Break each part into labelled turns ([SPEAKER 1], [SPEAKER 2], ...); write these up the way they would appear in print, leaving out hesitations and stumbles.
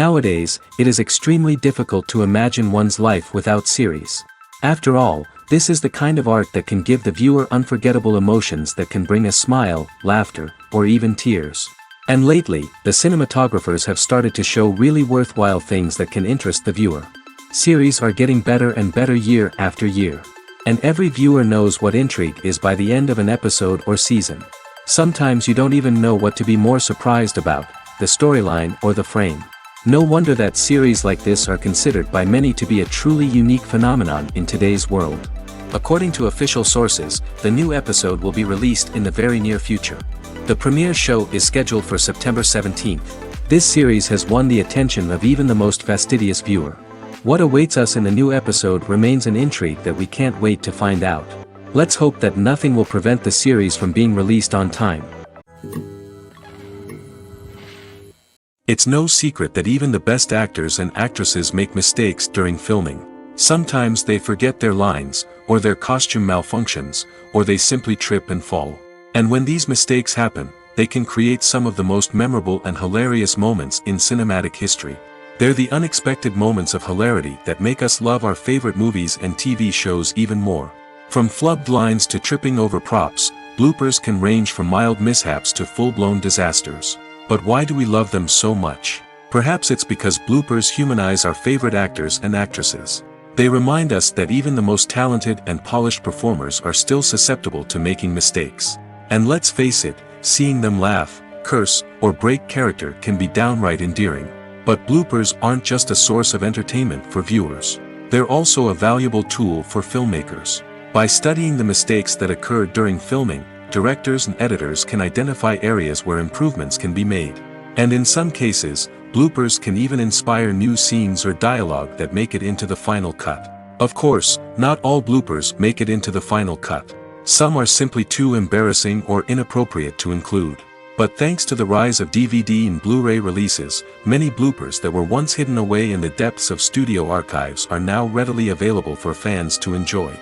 [SPEAKER 1] Nowadays, it is extremely difficult to imagine one's life without series. After all, this is the kind of art that can give the viewer unforgettable emotions that can bring a smile, laughter, or even tears. And lately, the cinematographers have started to show really worthwhile things that can interest the viewer. Series are getting better and better year after year. And every viewer knows what intrigue is by the end of an episode or season. Sometimes you don't even know what to be more surprised about, the storyline or the frame. No wonder that series like this are considered by many to be a truly unique phenomenon in today's world. According to official sources, the new episode will be released in the very near future. The premiere show is scheduled for September 17th. This series has won the attention of even the most fastidious viewer. What awaits us in the new episode remains an intrigue that we can't wait to find out. Let's hope that nothing will prevent the series from being released on time. It's no secret that even the best actors and actresses make mistakes during filming. Sometimes they forget their lines, or their costume malfunctions, or they simply trip and fall. And when these mistakes happen, they can create some of the most memorable and hilarious moments in cinematic history. They're the unexpected moments of hilarity that make us love our favorite movies and TV shows even more. From flubbed lines to tripping over props, bloopers can range from mild mishaps to full-blown disasters. But why do we love them so much? Perhaps it's because bloopers humanize our favorite actors and actresses. They remind us that even the most talented and polished performers are still susceptible to making mistakes. And let's face it, seeing them laugh, curse, or break character can be downright endearing. But bloopers aren't just a source of entertainment for viewers. They're also a valuable tool for filmmakers. By studying the mistakes that occur during filming, directors and editors can identify areas where improvements can be made. And in some cases, bloopers can even inspire new scenes or dialogue that make it into the final cut. Of course, not all bloopers make it into the final cut. Some are simply too embarrassing or inappropriate to include. But thanks to the rise of DVD and Blu-ray releases, many bloopers that were once hidden away in the depths of studio archives are now readily available for fans to enjoy.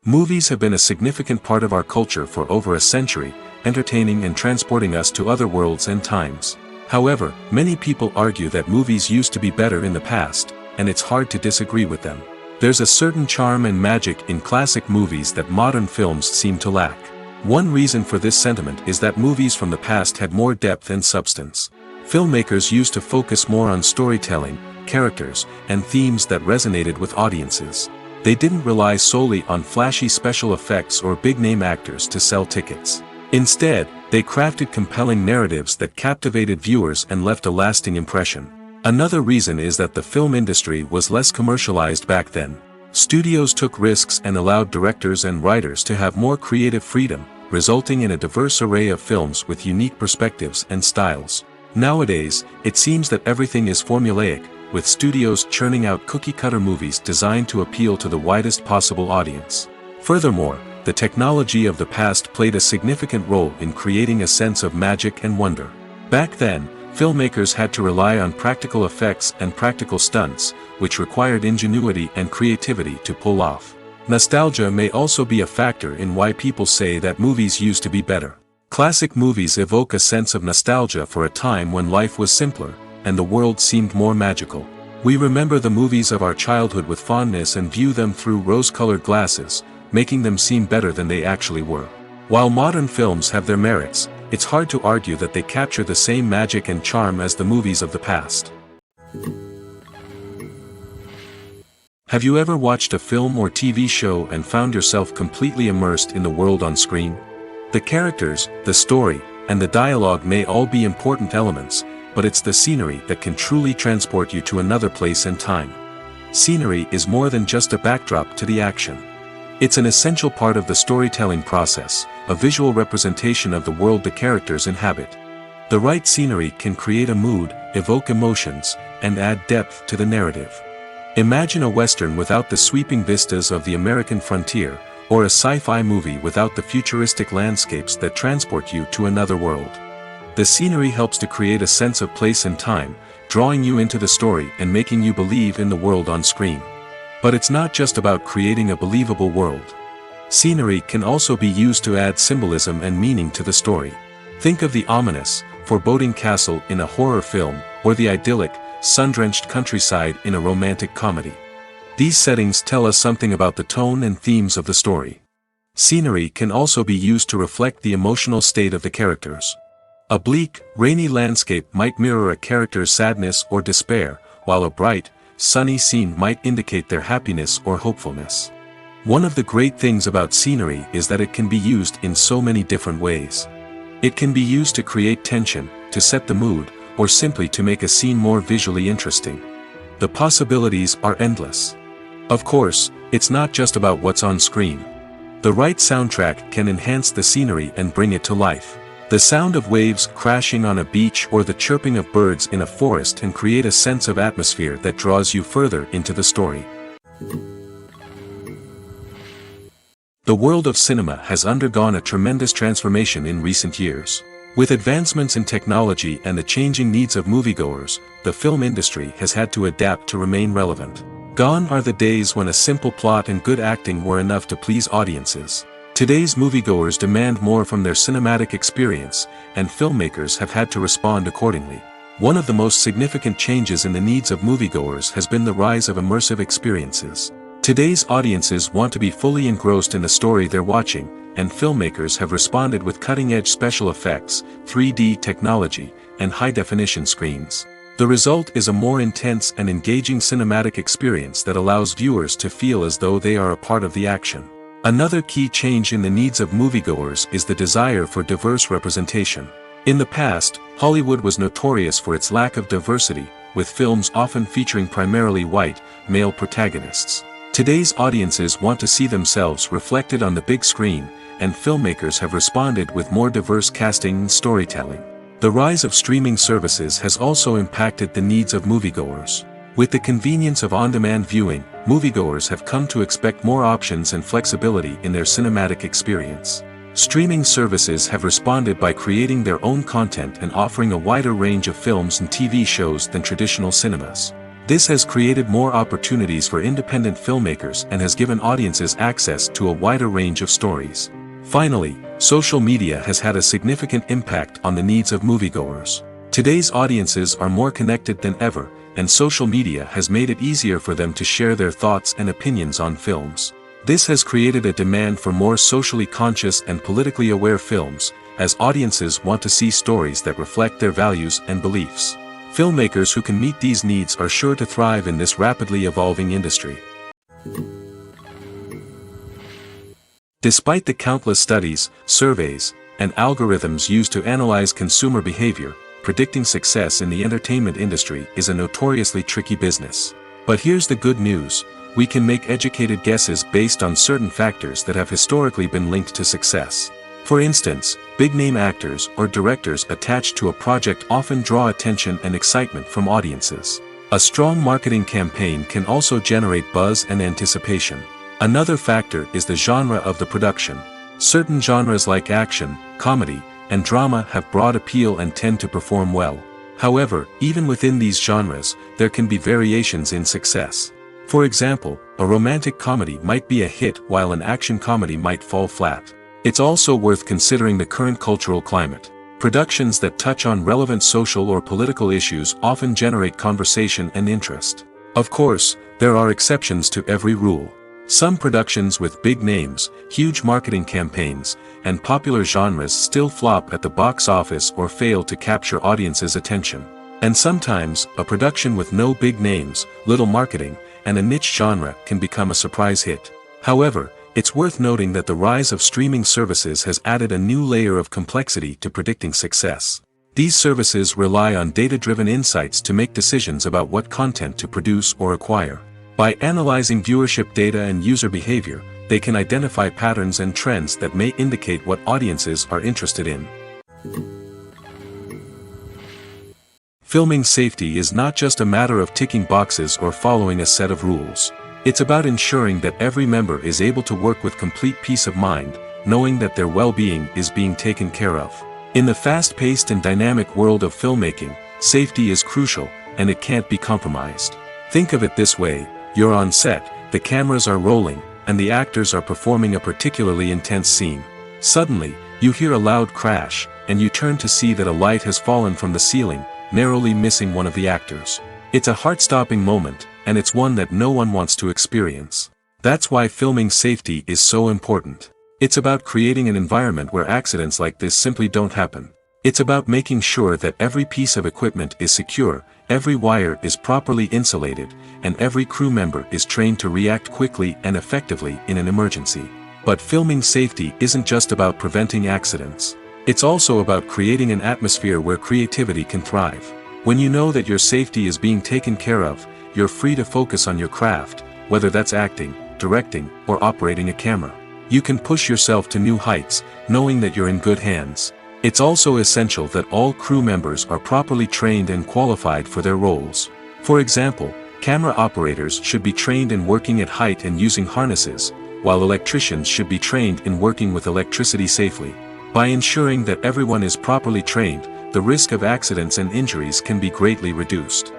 [SPEAKER 1] Movies have been a significant part of our culture for over a century, entertaining and transporting us to other worlds and times. However, many people argue that movies used to be better in the past, and it's hard to disagree with them. There's a certain charm and magic in classic movies that modern films seem to lack. One reason for this sentiment is that movies from the past had more depth and substance. Filmmakers used to focus more on storytelling, characters, and themes that resonated with audiences. They didn't rely solely on flashy special effects or big-name actors to sell tickets. Instead, they crafted compelling narratives that captivated viewers and left a lasting impression. Another reason is that the film industry was less commercialized back then. Studios took risks and allowed directors and writers to have more creative freedom, resulting in a diverse array of films with unique perspectives and styles. Nowadays, it seems that everything is formulaic, with studios churning out cookie-cutter movies designed to appeal to the widest possible audience. Furthermore, the technology of the past played a significant role in creating a sense of magic and wonder. Back then, filmmakers had to rely on practical effects and practical stunts, which required ingenuity and creativity to pull off. Nostalgia may also be a factor in why people say that movies used to be better. Classic movies evoke a sense of nostalgia for a time when life was simpler, and the world seemed more magical. We remember the movies of our childhood with fondness and view them through rose-colored glasses, making them seem better than they actually were. While modern films have their merits, it's hard to argue that they capture the same magic and charm as the movies of the past. Have you ever watched a film or TV show and found yourself completely immersed in the world on screen? The characters, the story, and the dialogue may all be important elements, but it's the scenery that can truly transport you to another place and time. Scenery is more than just a backdrop to the action. It's an essential part of the storytelling process, a visual representation of the world the characters inhabit. The right scenery can create a mood, evoke emotions, and add depth to the narrative. Imagine a Western without the sweeping vistas of the American frontier, or a sci-fi movie without the futuristic landscapes that transport you to another world. The scenery helps to create a sense of place and time, drawing you into the story and making you believe in the world on screen. But it's not just about creating a believable world. Scenery can also be used to add symbolism and meaning to the story. Think of the ominous, foreboding castle in a horror film, or the idyllic, sun-drenched countryside in a romantic comedy. These settings tell us something about the tone and themes of the story. Scenery can also be used to reflect the emotional state of the characters. A bleak, rainy landscape might mirror a character's sadness or despair, while a bright, sunny scene might indicate their happiness or hopefulness. One of the great things about scenery is that it can be used in so many different ways. It can be used to create tension, to set the mood, or simply to make a scene more visually interesting. The possibilities are endless. Of course, it's not just about what's on screen. The right soundtrack can enhance the scenery and bring it to life. The sound of waves crashing on a beach or the chirping of birds in a forest can create a sense of atmosphere that draws you further into the story. The world of cinema has undergone a tremendous transformation in recent years. With advancements in technology and the changing needs of moviegoers, the film industry has had to adapt to remain relevant. Gone are the days when a simple plot and good acting were enough to please audiences. Today's moviegoers demand more from their cinematic experience, and filmmakers have had to respond accordingly. One of the most significant changes in the needs of moviegoers has been the rise of immersive experiences. Today's audiences want to be fully engrossed in the story they're watching, and filmmakers have responded with cutting-edge special effects, 3D technology, and high-definition screens. The result is a more intense and engaging cinematic experience that allows viewers to feel as though they are a part of the action. Another key change in the needs of moviegoers is the desire for diverse representation. In the past, Hollywood was notorious for its lack of diversity, with films often featuring primarily white, male protagonists. Today's audiences want to see themselves reflected on the big screen, and filmmakers have responded with more diverse casting and storytelling. The rise of streaming services has also impacted the needs of moviegoers. With the convenience of on-demand viewing, moviegoers have come to expect more options and flexibility in their cinematic experience. Streaming services have responded by creating their own content and offering a wider range of films and TV shows than traditional cinemas. This has created more opportunities for independent filmmakers and has given audiences access to a wider range of stories. Finally, social media has had a significant impact on the needs of moviegoers. Today's audiences are more connected than ever, and social media has made it easier for them to share their thoughts and opinions on films. This has created a demand for more socially conscious and politically aware films, as audiences want to see stories that reflect their values and beliefs. Filmmakers who can meet these needs are sure to thrive in this rapidly evolving industry. Despite the countless studies, surveys, and algorithms used to analyze consumer behavior, predicting success in the entertainment industry is a notoriously tricky business. But here's the good news: we can make educated guesses based on certain factors that have historically been linked to success. For instance, big-name actors or directors attached to a project often draw attention and excitement from audiences. A strong marketing campaign can also generate buzz and anticipation. Another factor is the genre of the production. Certain genres like action, comedy, and drama have broad appeal and tend to perform well. However, even within these genres, there can be variations in success. For example, a romantic comedy might be a hit while an action comedy might fall flat. It's also worth considering the current cultural climate. Productions that touch on relevant social or political issues often generate conversation and interest. Of course, there are exceptions to every rule. Some productions with big names, huge marketing campaigns, and popular genres still flop at the box office or fail to capture audiences' attention. And sometimes, a production with no big names, little marketing, and a niche genre can become a surprise hit. However, it's worth noting that the rise of streaming services has added a new layer of complexity to predicting success. These services rely on data-driven insights to make decisions about what content to produce or acquire. By analyzing viewership data and user behavior, they can identify patterns and trends that may indicate what audiences are interested in. Filming safety is not just a matter of ticking boxes or following a set of rules. It's about ensuring that every member is able to work with complete peace of mind, knowing that their well-being is being taken care of. In the fast-paced and dynamic world of filmmaking, safety is crucial, and it can't be compromised. Think of it this way: you're on set, the cameras are rolling, and the actors are performing a particularly intense scene. Suddenly, you hear a loud crash, and you turn to see that a light has fallen from the ceiling, narrowly missing one of the actors. It's a heart-stopping moment, and it's one that no one wants to experience. That's why filming safety is so important. It's about creating an environment where accidents like this simply don't happen. It's about making sure that every piece of equipment is secure, every wire is properly insulated, and every crew member is trained to react quickly and effectively in an emergency. But filming safety isn't just about preventing accidents. It's also about creating an atmosphere where creativity can thrive. When you know that your safety is being taken care of, you're free to focus on your craft, whether that's acting, directing, or operating a camera. You can push yourself to new heights, knowing that you're in good hands. It's also essential that all crew members are properly trained and qualified for their roles. For example, camera operators should be trained in working at height and using harnesses, while electricians should be trained in working with electricity safely. By ensuring that everyone is properly trained, the risk of accidents and injuries can be greatly reduced.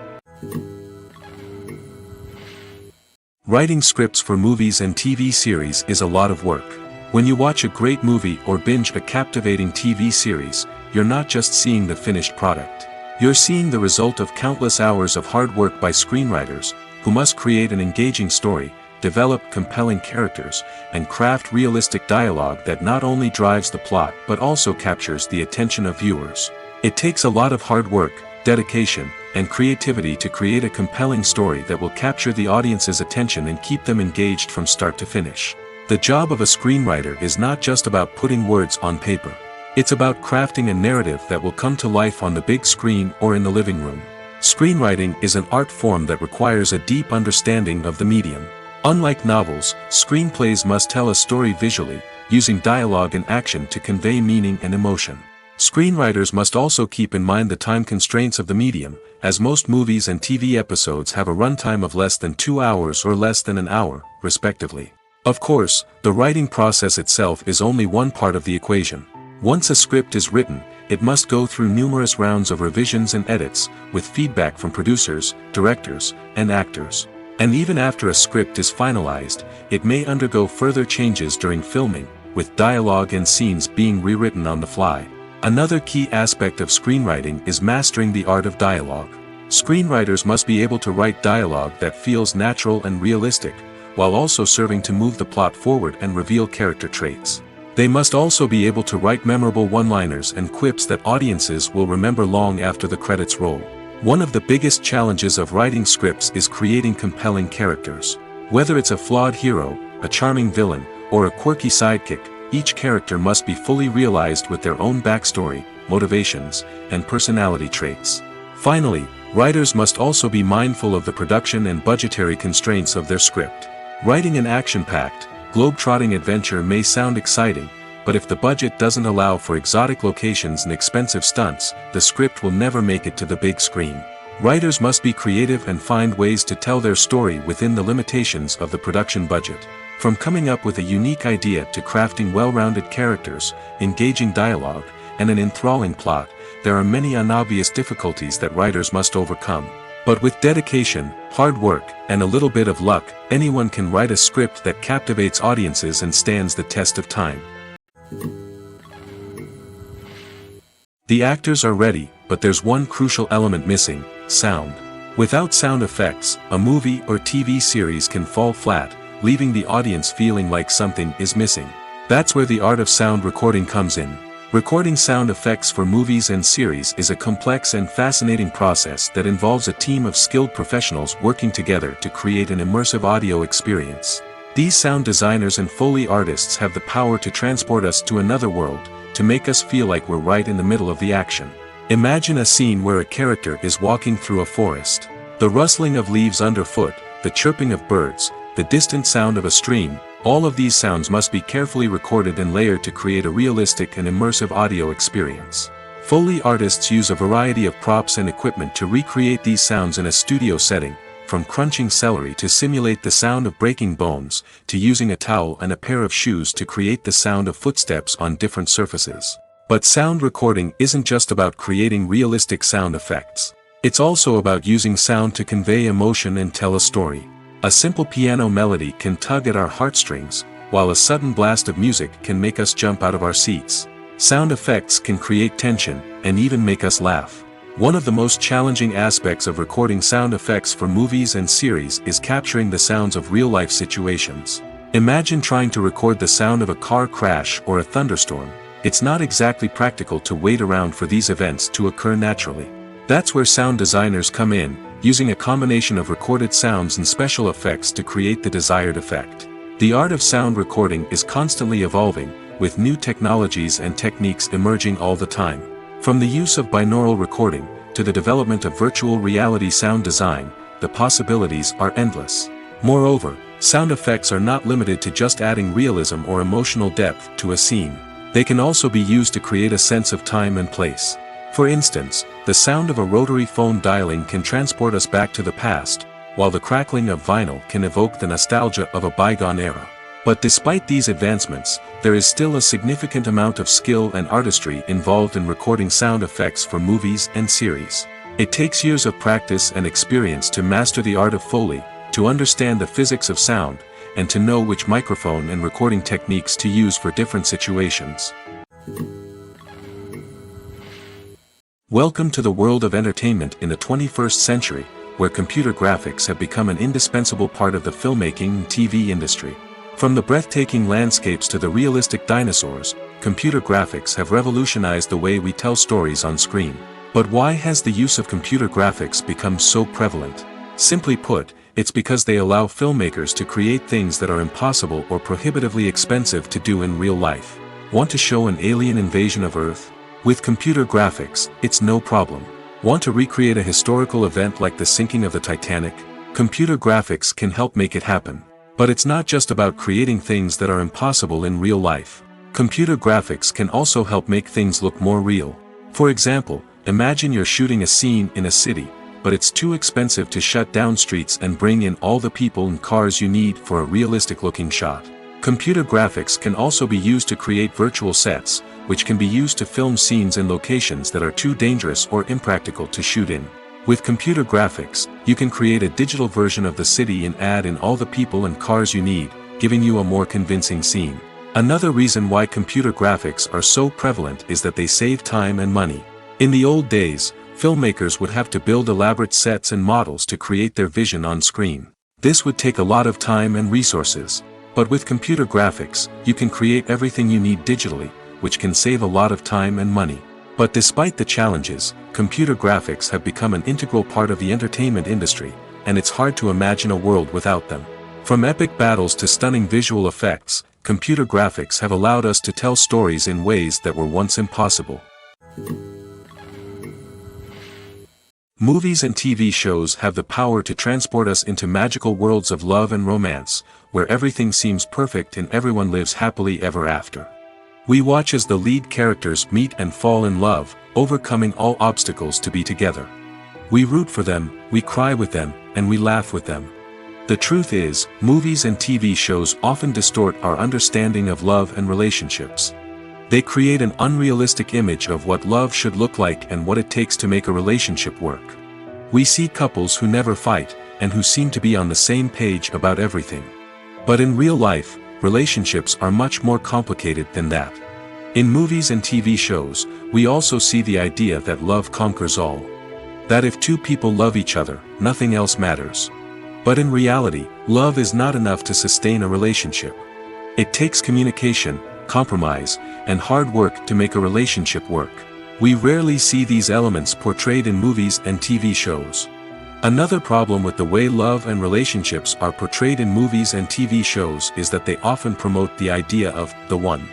[SPEAKER 1] Writing scripts for movies and TV series is a lot of work. When you watch a great movie or binge a captivating TV series, you're not just seeing the finished product. You're seeing the result of countless hours of hard work by screenwriters, who must create an engaging story, develop compelling characters, and craft realistic dialogue that not only drives the plot but also captures the attention of viewers. It takes a lot of hard work, dedication, and creativity to create a compelling story that will capture the audience's attention and keep them engaged from start to finish. The job of a screenwriter is not just about putting words on paper. It's about crafting a narrative that will come to life on the big screen or in the living room. Screenwriting is an art form that requires a deep understanding of the medium. Unlike novels, screenplays must tell a story visually, using dialogue and action to convey meaning and emotion. Screenwriters must also keep in mind the time constraints of the medium, as most movies and TV episodes have a runtime of less than 2 hours or less than an hour, respectively. Of course, the writing process itself is only one part of the equation. Once a script is written, it must go through numerous rounds of revisions and edits, with feedback from producers, directors, and actors. And even after a script is finalized, it may undergo further changes during filming, with dialogue and scenes being rewritten on the fly. Another key aspect of screenwriting is mastering the art of dialogue. Screenwriters must be able to write dialogue that feels natural and realistic, while also serving to move the plot forward and reveal character traits. They must also be able to write memorable one-liners and quips that audiences will remember long after the credits roll. One of the biggest challenges of writing scripts is creating compelling characters. Whether it's a flawed hero, a charming villain, or a quirky sidekick, each character must be fully realized with their own backstory, motivations, and personality traits. Finally, writers must also be mindful of the production and budgetary constraints of their script. Writing an action-packed, globe-trotting adventure may sound exciting, but if the budget doesn't allow for exotic locations and expensive stunts, the script will never make it to the big screen. Writers must be creative and find ways to tell their story within the limitations of the production budget. From coming up with a unique idea to crafting well-rounded characters, engaging dialogue, and an enthralling plot, there are many unobvious difficulties that writers must overcome. But with dedication, hard work, and a little bit of luck, anyone can write a script that captivates audiences and stands the test of time. The actors are ready, but there's one crucial element missing: sound. Without sound effects, a movie or TV series can fall flat, leaving the audience feeling like something is missing. That's where the art of sound recording comes in. Recording sound effects for movies and series is a complex and fascinating process that involves a team of skilled professionals working together to create an immersive audio experience. These sound designers and Foley artists have the power to transport us to another world, to make us feel like we're right in the middle of the action. Imagine a scene where a character is walking through a forest. The rustling of leaves underfoot, the chirping of birds, the distant sound of a stream, all of these sounds must be carefully recorded and layered to create a realistic and immersive audio experience. Foley artists use a variety of props and equipment to recreate these sounds in a studio setting, from crunching celery to simulate the sound of breaking bones, to using a towel and a pair of shoes to create the sound of footsteps on different surfaces. But sound recording isn't just about creating realistic sound effects. It's also about using sound to convey emotion and tell a story. A simple piano melody can tug at our heartstrings, while a sudden blast of music can make us jump out of our seats. Sound effects can create tension, and even make us laugh. One of the most challenging aspects of recording sound effects for movies and series is capturing the sounds of real-life situations. Imagine trying to record the sound of a car crash or a thunderstorm. It's not exactly practical to wait around for these events to occur naturally. That's where sound designers come in, using a combination of recorded sounds and special effects to create the desired effect. The art of sound recording is constantly evolving, with new technologies and techniques emerging all the time. From the use of binaural recording, to the development of virtual reality sound design, the possibilities are endless. Moreover, sound effects are not limited to just adding realism or emotional depth to a scene. They can also be used to create a sense of time and place. For instance, the sound of a rotary phone dialing can transport us back to the past, while the crackling of vinyl can evoke the nostalgia of a bygone era. But despite these advancements, there is still a significant amount of skill and artistry involved in recording sound effects for movies and series. It takes years of practice and experience to master the art of Foley, to understand the physics of sound, and to know which microphone and recording techniques to use for different situations. Welcome to the world of entertainment in the 21st century, where computer graphics have become an indispensable part of the filmmaking and TV industry. From the breathtaking landscapes to the realistic dinosaurs, computer graphics have revolutionized the way we tell stories on screen. But why has the use of computer graphics become so prevalent? Simply put, it's because they allow filmmakers to create things that are impossible or prohibitively expensive to do in real life. Want to show an alien invasion of Earth? With computer graphics, it's no problem. Want to recreate a historical event like the sinking of the Titanic? Computer graphics can help make it happen. But it's not just about creating things that are impossible in real life. Computer graphics can also help make things look more real. For example, imagine you're shooting a scene in a city, but it's too expensive to shut down streets and bring in all the people and cars you need for a realistic-looking shot. Computer graphics can also be used to create virtual sets, which can be used to film scenes in locations that are too dangerous or impractical to shoot in. With computer graphics, you can create a digital version of the city and add in all the people and cars you need, giving you a more convincing scene. Another reason why computer graphics are so prevalent is that they save time and money. In the old days, filmmakers would have to build elaborate sets and models to create their vision on screen. This would take a lot of time and resources. But with computer graphics, you can create everything you need digitally, which can save a lot of time and money. But despite the challenges, computer graphics have become an integral part of the entertainment industry, and it's hard to imagine a world without them. From epic battles to stunning visual effects, computer graphics have allowed us to tell stories in ways that were once impossible. Movies and TV shows have the power to transport us into magical worlds of love and romance, where everything seems perfect and everyone lives happily ever after. We watch as the lead characters meet and fall in love, overcoming all obstacles to be together. We root for them, we cry with them, and we laugh with them. The truth is, movies and TV shows often distort our understanding of love and relationships. They create an unrealistic image of what love should look like and what it takes to make a relationship work. We see couples who never fight, and who seem to be on the same page about everything. But in real life, relationships are much more complicated than that. In movies and TV shows, we also see the idea that love conquers all. That if two people love each other, nothing else matters. But in reality, love is not enough to sustain a relationship. It takes communication, compromise, and hard work to make a relationship work. We rarely see these elements portrayed in movies and TV shows. Another problem with the way love and relationships are portrayed in movies and TV shows is that they often promote the idea of the one.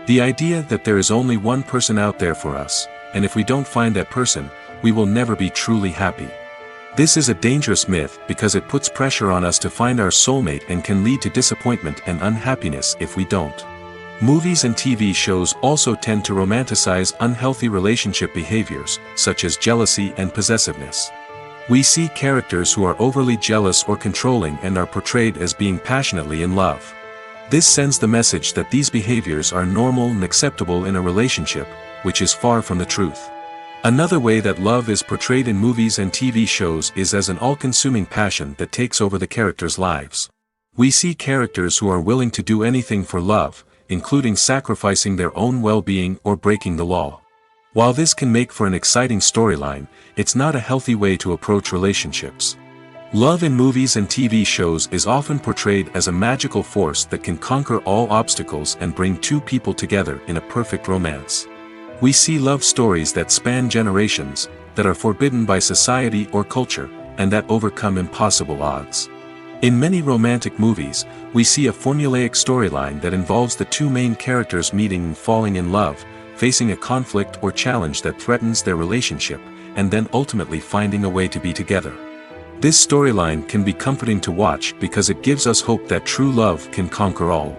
[SPEAKER 1] The idea that there is only one person out there for us, and if we don't find that person, we will never be truly happy. This is a dangerous myth because it puts pressure on us to find our soulmate and can lead to disappointment and unhappiness if we don't. Movies and TV shows also tend to romanticize unhealthy relationship behaviors, such as jealousy and possessiveness. We see characters who are overly jealous or controlling and are portrayed as being passionately in love. This sends the message that these behaviors are normal and acceptable in a relationship, which is far from the truth. Another way that love is portrayed in movies and TV shows is as an all-consuming passion that takes over the characters' lives. We see characters who are willing to do anything for love, including sacrificing their own well-being or breaking the law. While this can make for an exciting storyline, it's not a healthy way to approach relationships. Love in movies and TV shows is often portrayed as a magical force that can conquer all obstacles and bring two people together in a perfect romance. We see love stories that span generations, that are forbidden by society or culture, and that overcome impossible odds. In many romantic movies, we see a formulaic storyline that involves the two main characters meeting and falling in love, facing a conflict or challenge that threatens their relationship, and then ultimately finding a way to be together. This storyline can be comforting to watch because it gives us hope that true love can conquer all.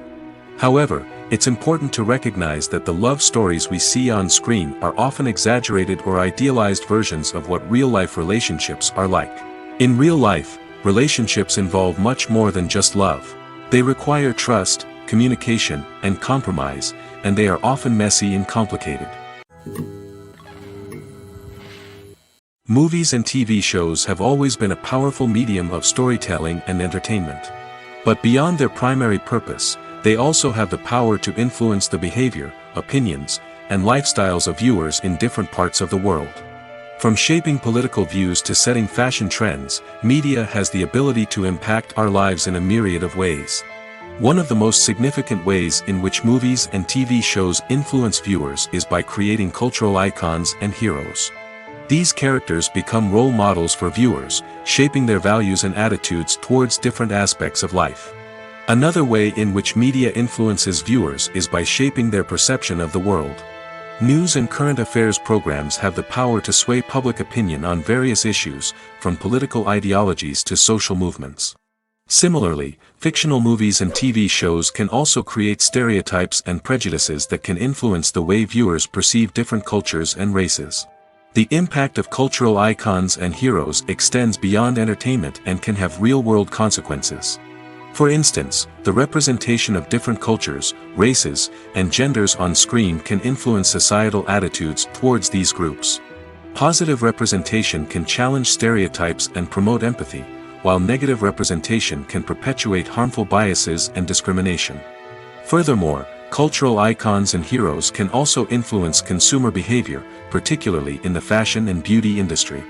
[SPEAKER 1] However, it's important to recognize that the love stories we see on screen are often exaggerated or idealized versions of what real-life relationships are like. In real life, relationships involve much more than just love. They require trust, communication, and compromise, and they are often messy and complicated. Movies and TV shows have always been a powerful medium of storytelling and entertainment. But beyond their primary purpose, they also have the power to influence the behavior, opinions, and lifestyles of viewers in different parts of the world. From shaping political views to setting fashion trends, media has the ability to impact our lives in a myriad of ways. One of the most significant ways in which movies and TV shows influence viewers is by creating cultural icons and heroes. These characters become role models for viewers, shaping their values and attitudes towards different aspects of life. Another way in which media influences viewers is by shaping their perception of the world. News and current affairs programs have the power to sway public opinion on various issues, from political ideologies to social movements. Similarly, fictional movies and TV shows can also create stereotypes and prejudices that can influence the way viewers perceive different cultures and races. The impact of cultural icons and heroes extends beyond entertainment and can have real-world consequences. For instance, the representation of different cultures, races, and genders on screen can influence societal attitudes towards these groups. Positive representation can challenge stereotypes and promote empathy, while negative representation can perpetuate harmful biases and discrimination. Furthermore, cultural icons and heroes can also influence consumer behavior, particularly in the fashion and beauty industry.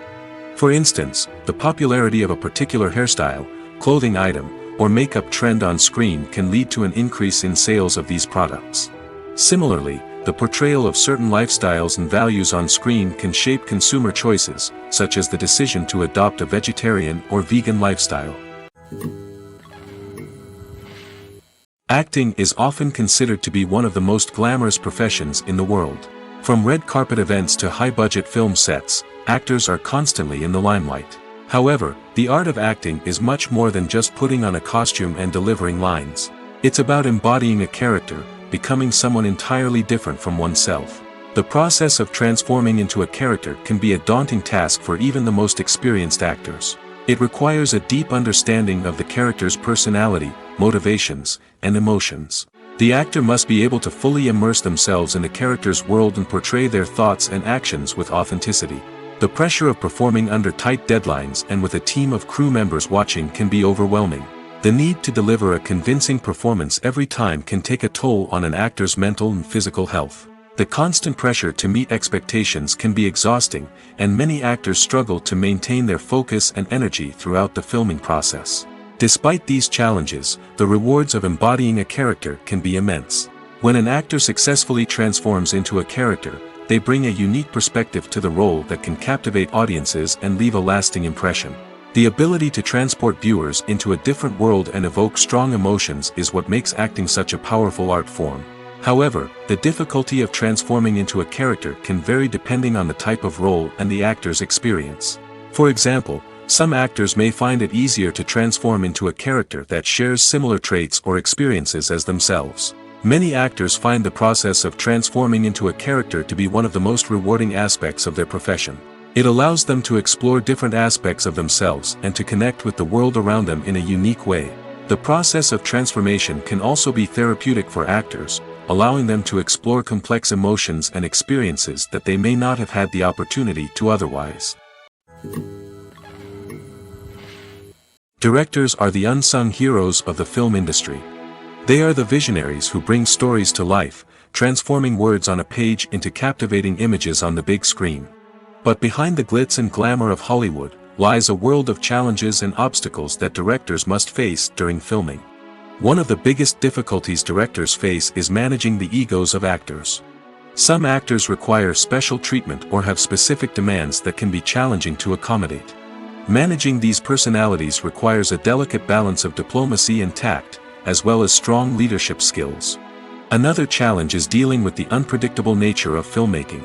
[SPEAKER 1] For instance, the popularity of a particular hairstyle, clothing item, or makeup trend on screen can lead to an increase in sales of these products. Similarly, the portrayal of certain lifestyles and values on screen can shape consumer choices, such as the decision to adopt a vegetarian or vegan lifestyle. Acting is often considered to be one of the most glamorous professions in the world. From red carpet events to high-budget film sets, actors are constantly in the limelight. However, the art of acting is much more than just putting on a costume and delivering lines. It's about embodying a character, becoming someone entirely different from oneself. The process of transforming into a character can be a daunting task for even the most experienced actors. It requires a deep understanding of the character's personality, motivations, and emotions. The actor must be able to fully immerse themselves in the character's world and portray their thoughts and actions with authenticity. The pressure of performing under tight deadlines and with a team of crew members watching can be overwhelming. The need to deliver a convincing performance every time can take a toll on an actor's mental and physical health. The constant pressure to meet expectations can be exhausting, and many actors struggle to maintain their focus and energy throughout the filming process. Despite these challenges, the rewards of embodying a character can be immense. When an actor successfully transforms into a character, they bring a unique perspective to the role that can captivate audiences and leave a lasting impression. The ability to transport viewers into a different world and evoke strong emotions is what makes acting such a powerful art form. However, the difficulty of transforming into a character can vary depending on the type of role and the actor's experience. For example, some actors may find it easier to transform into a character that shares similar traits or experiences as themselves. Many actors find the process of transforming into a character to be one of the most rewarding aspects of their profession. It allows them to explore different aspects of themselves and to connect with the world around them in a unique way. The process of transformation can also be therapeutic for actors, allowing them to explore complex emotions and experiences that they may not have had the opportunity to otherwise. Directors are the unsung heroes of the film industry. They are the visionaries who bring stories to life, transforming words on a page into captivating images on the big screen. But behind the glitz and glamour of Hollywood, lies a world of challenges and obstacles that directors must face during filming. One of the biggest difficulties directors face is managing the egos of actors. Some actors require special treatment or have specific demands that can be challenging to accommodate. Managing these personalities requires a delicate balance of diplomacy and tact, as well as strong leadership skills. Another challenge is dealing with the unpredictable nature of filmmaking.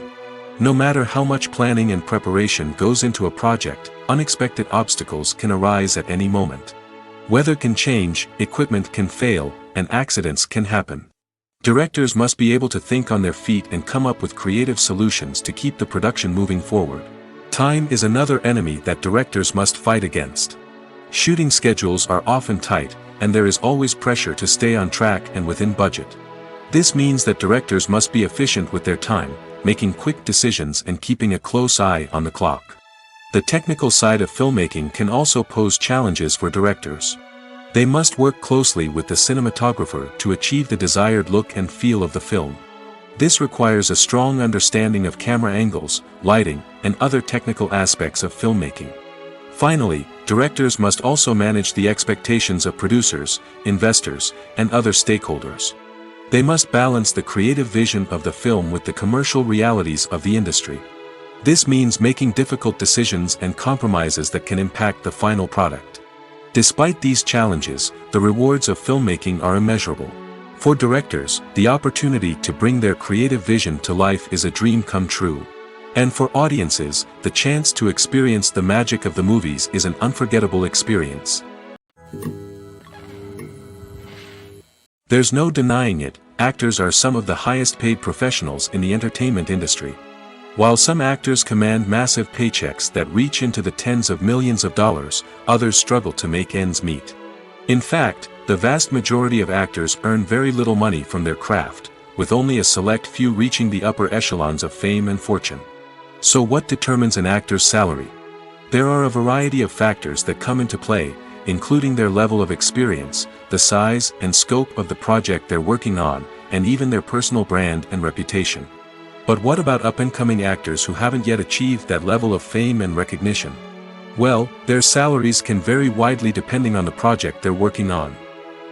[SPEAKER 1] No matter how much planning and preparation goes into a project, unexpected obstacles can arise at any moment. Weather can change, equipment can fail, and accidents can happen. Directors must be able to think on their feet and come up with creative solutions to keep the production moving forward. Time is another enemy that directors must fight against. Shooting schedules are often tight, and there is always pressure to stay on track and within budget. This means that directors must be efficient with their time, making quick decisions and keeping a close eye on the clock. The technical side of filmmaking can also pose challenges for directors. They must work closely with the cinematographer to achieve the desired look and feel of the film. This requires a strong understanding of camera angles, lighting, and other technical aspects of filmmaking. Finally, directors must also manage the expectations of producers, investors, and other stakeholders. They must balance the creative vision of the film with the commercial realities of the industry. This means making difficult decisions and compromises that can impact the final product. Despite these challenges, the rewards of filmmaking are immeasurable. For directors, the opportunity to bring their creative vision to life is a dream come true. And for audiences, the chance to experience the magic of the movies is an unforgettable experience. There's no denying it, actors are some of the highest paid professionals in the entertainment industry. While some actors command massive paychecks that reach into the tens of millions of dollars, others struggle to make ends meet. In fact, the vast majority of actors earn very little money from their craft, with only a select few reaching the upper echelons of fame and fortune. So what determines an actor's salary? There are a variety of factors that come into play, including their level of experience, the size and scope of the project they're working on, and even their personal brand and reputation. But what about up-and-coming actors who haven't yet achieved that level of fame and recognition? Well, their salaries can vary widely depending on the project they're working on.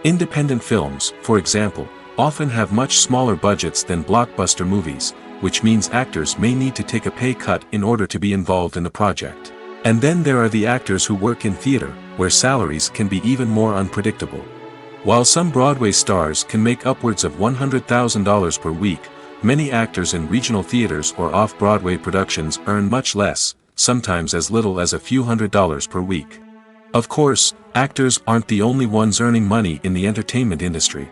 [SPEAKER 1] Independent films, for example, often have much smaller budgets than blockbuster movies, which means actors may need to take a pay cut in order to be involved in the project. And then there are the actors who work in theater, where salaries can be even more unpredictable. While some Broadway stars can make upwards of $100,000 per week, many actors in regional theaters or off-Broadway productions earn much less, sometimes as little as a few $100s per week. Of course, actors aren't the only ones earning money in the entertainment industry.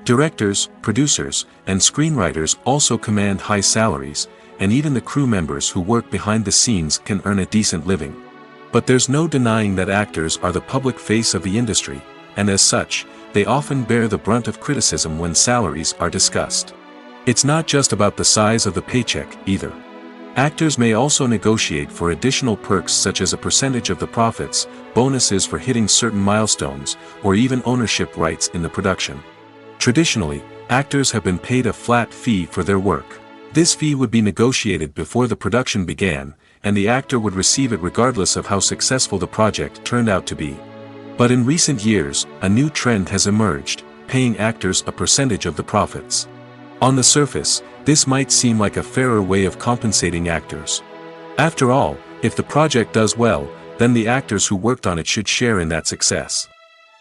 [SPEAKER 1] Directors, producers, and screenwriters also command high salaries, and even the crew members who work behind the scenes can earn a decent living. But there's no denying that actors are the public face of the industry, and as such, they often bear the brunt of criticism when salaries are discussed. It's not just about the size of the paycheck, either. Actors may also negotiate for additional perks such as a percentage of the profits, bonuses for hitting certain milestones, or even ownership rights in the production. Traditionally, actors have been paid a flat fee for their work. This fee would be negotiated before the production began, and the actor would receive it regardless of how successful the project turned out to be. But in recent years, a new trend has emerged, paying actors a percentage of the profits. On the surface, this might seem like a fairer way of compensating actors. After all, if the project does well, then the actors who worked on it should share in that success.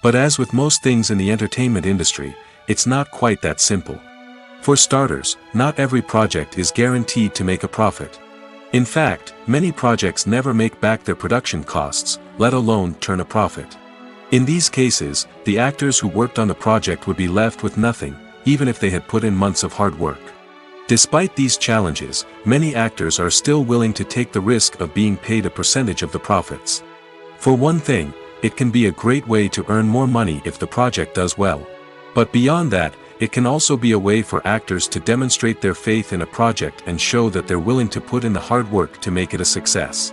[SPEAKER 1] But as with most things in the entertainment industry, it's not quite that simple. For starters, not every project is guaranteed to make a profit. In fact, many projects never make back their production costs, let alone turn a profit. In these cases, the actors who worked on the project would be left with nothing, even if they had put in months of hard work. Despite these challenges, many actors are still willing to take the risk of being paid a percentage of the profits. For one thing, it can be a great way to earn more money if the project does well. But beyond that, it can also be a way for actors to demonstrate their faith in a project and show that they're willing to put in the hard work to make it a success.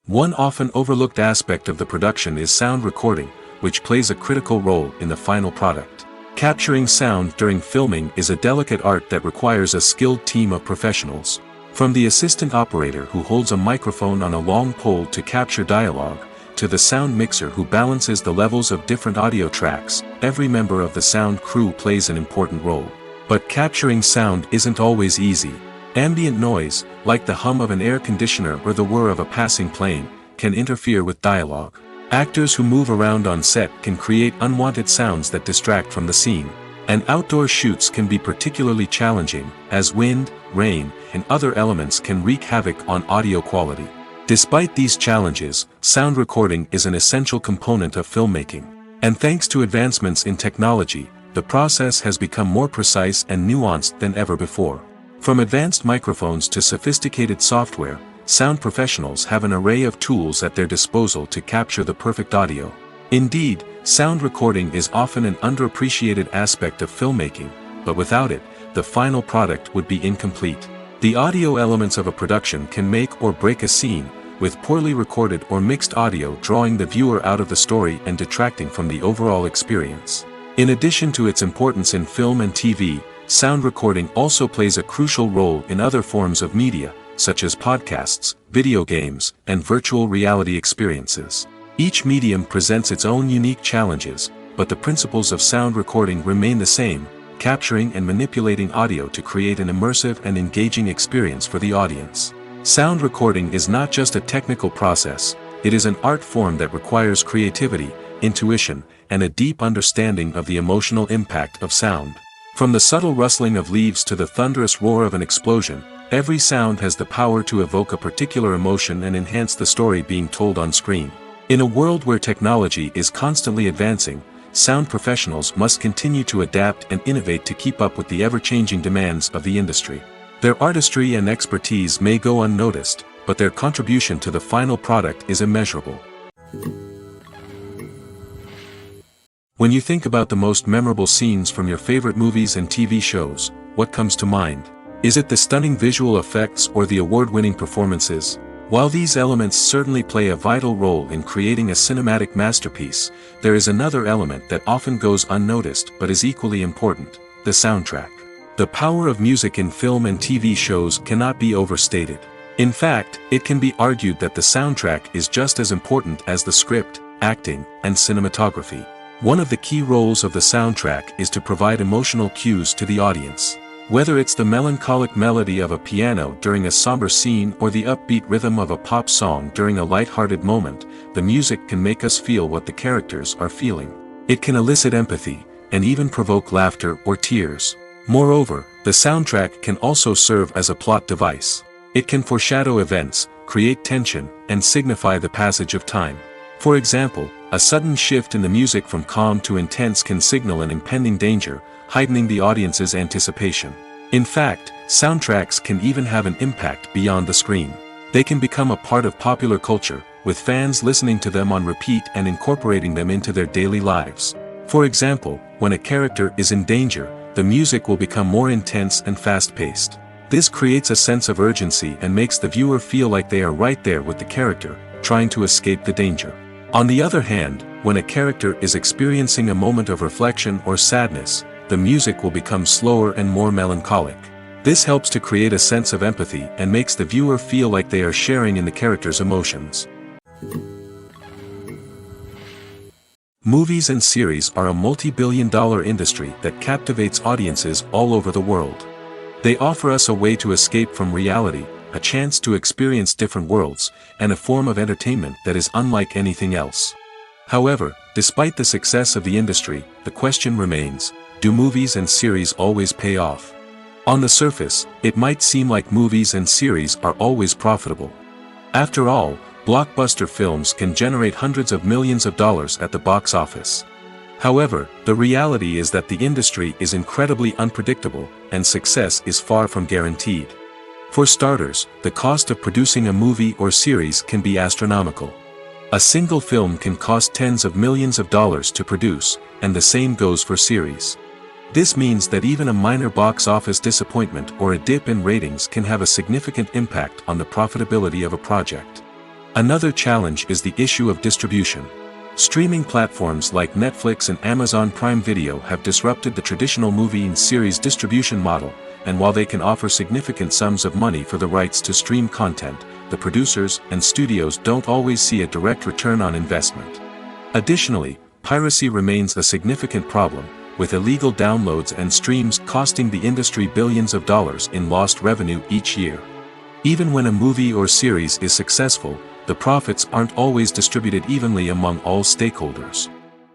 [SPEAKER 1] One often overlooked aspect of the production is sound recording, which plays a critical role in the final product. Capturing sound during filming is a delicate art that requires a skilled team of professionals. From the assistant operator who holds a microphone on a long pole to capture dialogue, to the sound mixer who balances the levels of different audio tracks, every member of the sound crew plays an important role. But capturing sound isn't always easy. Ambient noise, like the hum of an air conditioner or the whir of a passing plane, can interfere with dialogue. Actors who move around on set can create unwanted sounds that distract from the scene. And outdoor shoots can be particularly challenging, as wind, rain, and other elements can wreak havoc on audio quality. Despite these challenges, sound recording is an essential component of filmmaking. And thanks to advancements in technology, the process has become more precise and nuanced than ever before. From advanced microphones to sophisticated software, sound professionals have an array of tools at their disposal to capture the perfect audio. Indeed, sound recording is often an underappreciated aspect of filmmaking, but without it, the final product would be incomplete. The audio elements of a production can make or break a scene, with poorly recorded or mixed audio drawing the viewer out of the story and detracting from the overall experience. In addition to its importance in film and TV, sound recording also plays a crucial role in other forms of media, such as podcasts, video games, and virtual reality experiences. Each medium presents its own unique challenges, but the principles of sound recording remain the same: capturing and manipulating audio to create an immersive and engaging experience for the audience. Sound recording is not just a technical process, it is an art form that requires creativity, intuition, and a deep understanding of the emotional impact of sound. From the subtle rustling of leaves to the thunderous roar of an explosion, every sound has the power to evoke a particular emotion and enhance the story being told on screen. In a world where technology is constantly advancing, sound professionals must continue to adapt and innovate to keep up with the ever-changing demands of the industry. Their artistry and expertise may go unnoticed, but their contribution to the final product is immeasurable. When you think about the most memorable scenes from your favorite movies and TV shows, what comes to mind? Is it the stunning visual effects or the award-winning performances? While these elements certainly play a vital role in creating a cinematic masterpiece, there is another element that often goes unnoticed but is equally important: the soundtrack. The power of music in film and TV shows cannot be overstated. In fact, it can be argued that the soundtrack is just as important as the script, acting, and cinematography. One of the key roles of the soundtrack is to provide emotional cues to the audience. Whether it's the melancholic melody of a piano during a somber scene or the upbeat rhythm of a pop song during a light-hearted moment, the music can make us feel what the characters are feeling. It can elicit empathy, and even provoke laughter or tears. Moreover, the soundtrack can also serve as a plot device. It can foreshadow events, create tension, and signify the passage of time. For example, a sudden shift in the music from calm to intense can signal an impending danger, heightening the audience's anticipation. In fact, soundtracks can even have an impact beyond the screen. They can become a part of popular culture, with fans listening to them on repeat and incorporating them into their daily lives. For example, when a character is in danger, the music will become more intense and fast-paced. This creates a sense of urgency and makes the viewer feel like they are right there with the character, trying to escape the danger. On the other hand, when a character is experiencing a moment of reflection or sadness, the music will become slower and more melancholic. This helps to create a sense of empathy and makes the viewer feel like they are sharing in the character's emotions. Movies and series are a multi-billion-dollar industry that captivates audiences all over the world. They offer us a way to escape from reality, a chance to experience different worlds, and a form of entertainment that is unlike anything else. However, despite the success of the industry, the question remains: do movies and series always pay off? On the surface, it might seem like movies and series are always profitable. After all, blockbuster films can generate hundreds of millions of dollars at the box office. However, the reality is that the industry is incredibly unpredictable, and success is far from guaranteed. For starters, the cost of producing a movie or series can be astronomical. A single film can cost tens of millions of dollars to produce, and the same goes for series. This means that even a minor box office disappointment or a dip in ratings can have a significant impact on the profitability of a project. Another challenge is the issue of distribution. Streaming platforms like Netflix and Amazon Prime Video have disrupted the traditional movie and series distribution model, and while they can offer significant sums of money for the rights to stream content, the producers and studios don't always see a direct return on investment. Additionally, piracy remains a significant problem, with illegal downloads and streams costing the industry billions of dollars in lost revenue each year. Even when a movie or series is successful, the profits aren't always distributed evenly among all stakeholders.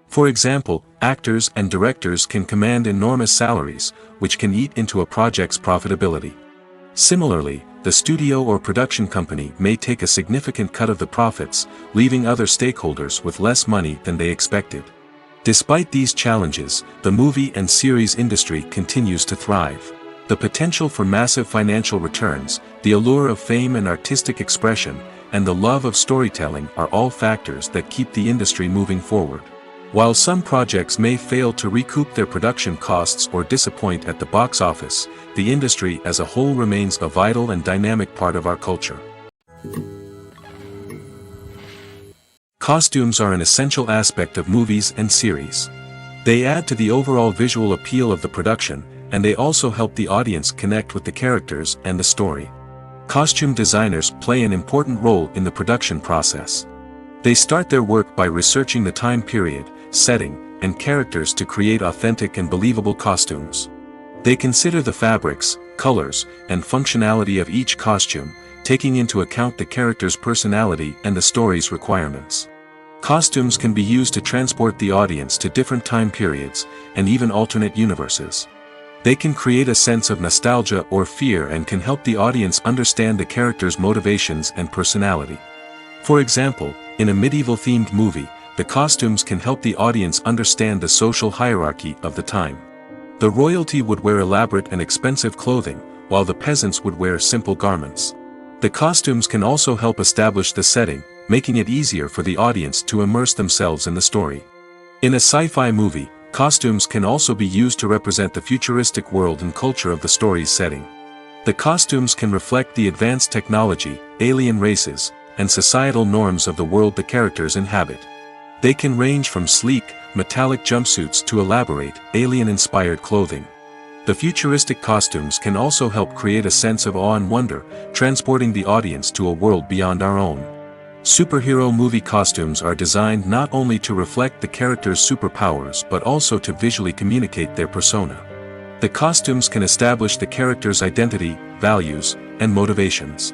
[SPEAKER 1] For example, actors and directors can command enormous salaries, which can eat into a project's profitability. Similarly, the studio or production company may take a significant cut of the profits, leaving other stakeholders with less money than they expected. Despite these challenges, the movie and series industry continues to thrive. The potential for massive financial returns, the allure of fame and artistic expression, and the love of storytelling are all factors that keep the industry moving forward. While some projects may fail to recoup their production costs or disappoint at the box office, the industry as a whole remains a vital and dynamic part of our culture. Costumes are an essential aspect of movies and series. They add to the overall visual appeal of the production, and they also help the audience connect with the characters and the story. Costume designers play an important role in the production process. They start their work by researching the time period, setting, and characters to create authentic and believable costumes. They consider the fabrics, colors, and functionality of each costume, taking into account the character's personality and the story's requirements. Costumes can be used to transport the audience to different time periods, and even alternate universes. They can create a sense of nostalgia or fear and can help the audience understand the character's motivations and personality. For example, in a medieval-themed movie, the costumes can help the audience understand the social hierarchy of the time. The royalty would wear elaborate and expensive clothing, while the peasants would wear simple garments. The costumes can also help establish the setting, making it easier for the audience to immerse themselves in the story. In a sci-fi movie, costumes can also be used to represent the futuristic world and culture of the story's setting. The costumes can reflect the advanced technology, alien races, and societal norms of the world the characters inhabit. They can range from sleek, metallic jumpsuits to elaborate, alien-inspired clothing. The futuristic costumes can also help create a sense of awe and wonder, transporting the audience to a world beyond our own. Superhero movie costumes are designed not only to reflect the character's superpowers but also to visually communicate their persona. The costumes can establish the character's identity, values, and motivations.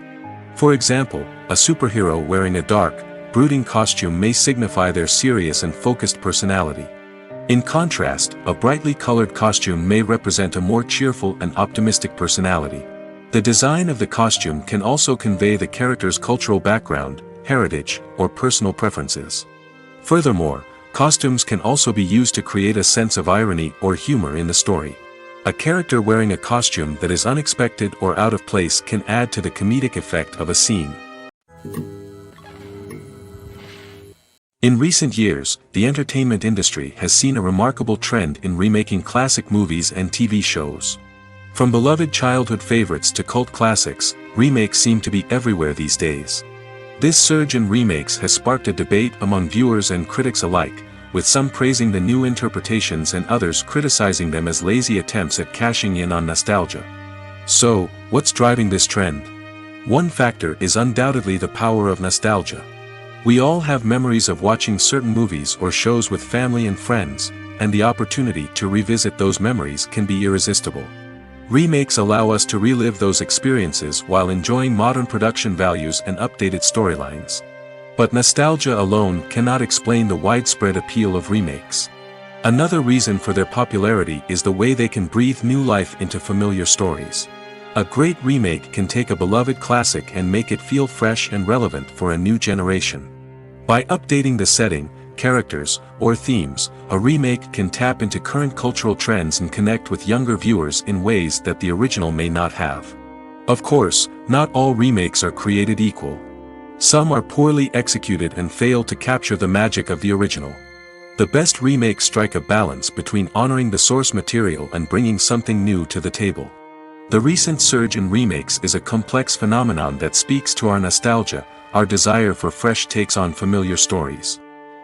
[SPEAKER 1] For example, a superhero wearing a dark, brooding costume may signify their serious and focused personality. In contrast, a brightly colored costume may represent a more cheerful and optimistic personality. The design of the costume can also convey the character's cultural background, heritage, or personal preferences. Furthermore, costumes can also be used to create a sense of irony or humor in the story. A character wearing a costume that is unexpected or out of place can add to the comedic effect of a scene. In recent years, the entertainment industry has seen a remarkable trend in remaking classic movies and TV shows. From beloved childhood favorites to cult classics, remakes seem to be everywhere these days. This surge in remakes has sparked a debate among viewers and critics alike, with some praising the new interpretations and others criticizing them as lazy attempts at cashing in on nostalgia. So, what's driving this trend? One factor is undoubtedly the power of nostalgia. We all have memories of watching certain movies or shows with family and friends, and the opportunity to revisit those memories can be irresistible. Remakes allow us to relive those experiences while enjoying modern production values and updated storylines. But nostalgia alone cannot explain the widespread appeal of remakes. Another reason for their popularity is the way they can breathe new life into familiar stories. A great remake can take a beloved classic and make it feel fresh and relevant for a new generation. By updating the setting, characters, or themes, a remake can tap into current cultural trends and connect with younger viewers in ways that the original may not have. Of course, not all remakes are created equal. Some are poorly executed and fail to capture the magic of the original. The best remakes strike a balance between honoring the source material and bringing something new to the table. The recent surge in remakes is a complex phenomenon that speaks to our nostalgia, our desire for fresh takes on familiar stories.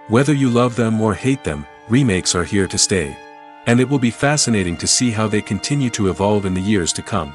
[SPEAKER 1] Whether you love them or hate them, remakes are here to stay. And it will be fascinating to see how they continue to evolve in the years to come.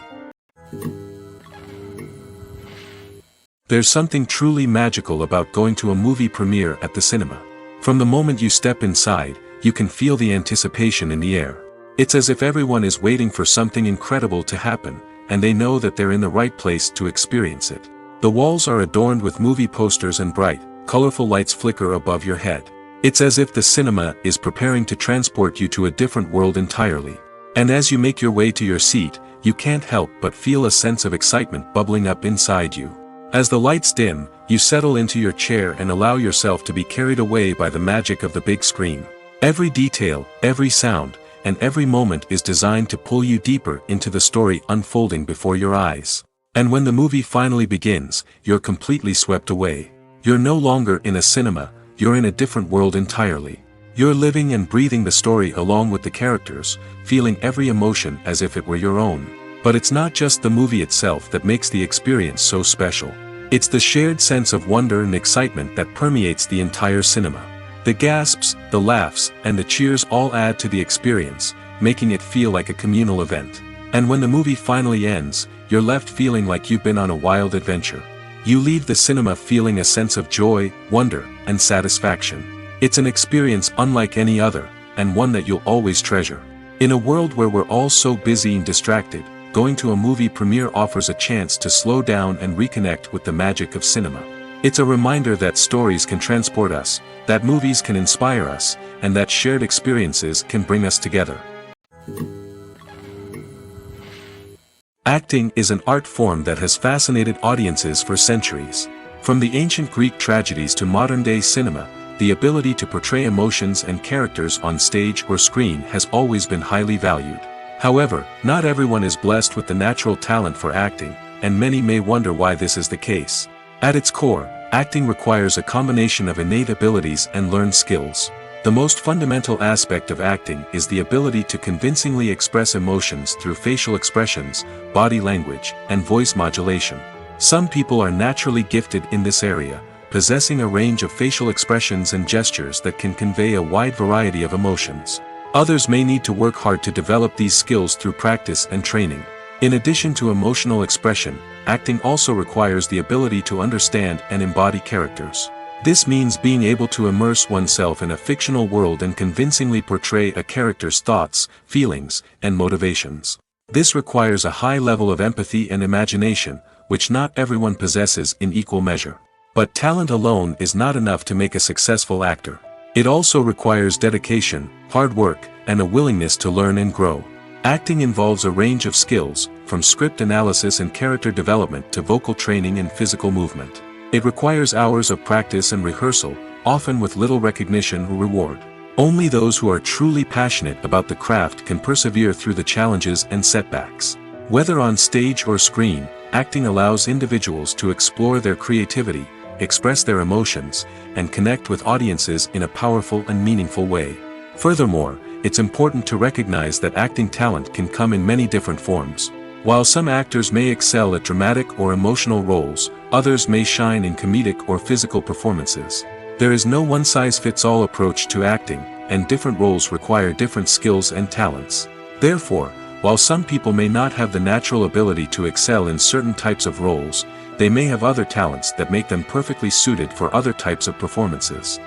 [SPEAKER 1] There's something truly magical about going to a movie premiere at the cinema. From the moment you step inside, you can feel the anticipation in the air. It's as if everyone is waiting for something incredible to happen, and they know that they're in the right place to experience it. The walls are adorned with movie posters and bright, colorful lights flicker above your head. It's as if the cinema is preparing to transport you to a different world entirely. And as you make your way to your seat, you can't help but feel a sense of excitement bubbling up inside you. As the lights dim, you settle into your chair and allow yourself to be carried away by the magic of the big screen. Every detail, every sound, and every moment is designed to pull you deeper into the story unfolding before your eyes. And when the movie finally begins, you're completely swept away. You're no longer in a cinema, you're in a different world entirely. You're living and breathing the story along with the characters, feeling every emotion as if it were your own. But it's not just the movie itself that makes the experience so special. It's the shared sense of wonder and excitement that permeates the entire cinema. The gasps, the laughs, and the cheers all add to the experience, making it feel like a communal event. And when the movie finally ends, you're left feeling like you've been on a wild adventure. You leave the cinema feeling a sense of joy, wonder, and satisfaction. It's an experience unlike any other, and one that you'll always treasure. In a world where we're all so busy and distracted, going to a movie premiere offers a chance to slow down and reconnect with the magic of cinema. It's a reminder that stories can transport us, that movies can inspire us, and that shared experiences can bring us together. Acting is an art form that has fascinated audiences for centuries. From the ancient Greek tragedies to modern-day cinema, the ability to portray emotions and characters on stage or screen has always been highly valued. However, not everyone is blessed with the natural talent for acting, and many may wonder why this is the case. At its core, acting requires a combination of innate abilities and learned skills. The most fundamental aspect of acting is the ability to convincingly express emotions through facial expressions, body language, and voice modulation. Some people are naturally gifted in this area, possessing a range of facial expressions and gestures that can convey a wide variety of emotions. Others may need to work hard to develop these skills through practice and training. In addition to emotional expression, acting also requires the ability to understand and embody characters. This means being able to immerse oneself in a fictional world and convincingly portray a character's thoughts, feelings, and motivations. This requires a high level of empathy and imagination, which not everyone possesses in equal measure. But talent alone is not enough to make a successful actor. It also requires dedication, hard work, and a willingness to learn and grow. Acting involves a range of skills, from script analysis and character development to vocal training and physical movement. It requires hours of practice and rehearsal, often with little recognition or reward. Only those who are truly passionate about the craft can persevere through the challenges and setbacks. Whether on stage or screen, acting allows individuals to explore their creativity, express their emotions, and connect with audiences in a powerful and meaningful way. Furthermore, it's important to recognize that acting talent can come in many different forms. While some actors may excel at dramatic or emotional roles, others may shine in comedic or physical performances. There is no one-size-fits-all approach to acting, and different roles require different skills and talents. Therefore, while some people may not have the natural ability to excel in certain types of roles, they may have other talents that make them perfectly suited for other types of performances.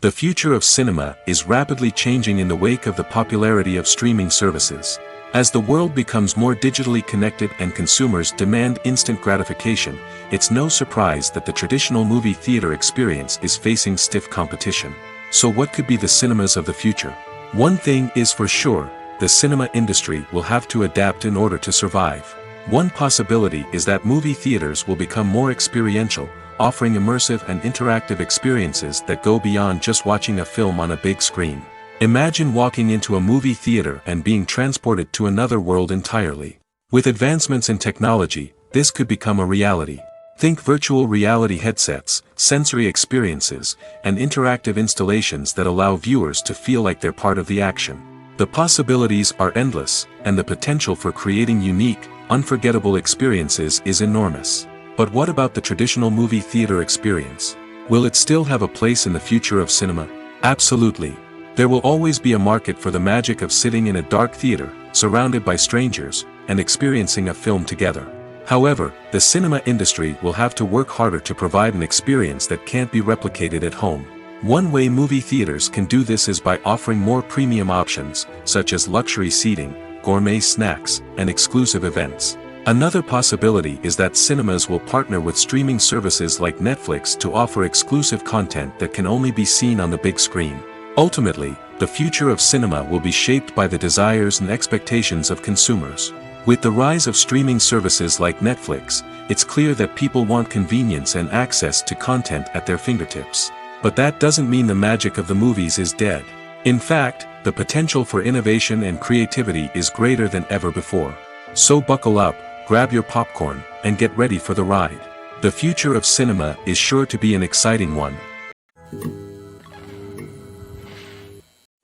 [SPEAKER 1] The future of cinema is rapidly changing in the wake of the popularity of streaming services. As the world becomes more digitally connected and consumers demand instant gratification, it's no surprise that the traditional movie theater experience is facing stiff competition. So what could be the cinemas of the future? One thing is for sure, the cinema industry will have to adapt in order to survive. One possibility is that movie theaters will become more experiential, offering immersive and interactive experiences that go beyond just watching a film on a big screen. Imagine walking into a movie theater and being transported to another world entirely. With advancements in technology, this could become a reality. Think virtual reality headsets, sensory experiences, and interactive installations that allow viewers to feel like they're part of the action. The possibilities are endless, and the potential for creating unique, unforgettable experiences is enormous. But what about the traditional movie theater experience? Will it still have a place in the future of cinema? Absolutely. There will always be a market for the magic of sitting in a dark theater, surrounded by strangers, and experiencing a film together. However, the cinema industry will have to work harder to provide an experience that can't be replicated at home. One way movie theaters can do this is by offering more premium options, such as luxury seating, gourmet snacks, and exclusive events. Another possibility is that cinemas will partner with streaming services like Netflix to offer exclusive content that can only be seen on the big screen. Ultimately, the future of cinema will be shaped by the desires and expectations of consumers. With the rise of streaming services like Netflix, it's clear that people want convenience and access to content at their fingertips. But that doesn't mean the magic of the movies is dead. In fact, the potential for innovation and creativity is greater than ever before. So buckle up, grab your popcorn, and get ready for the ride. The future of cinema is sure to be an exciting one.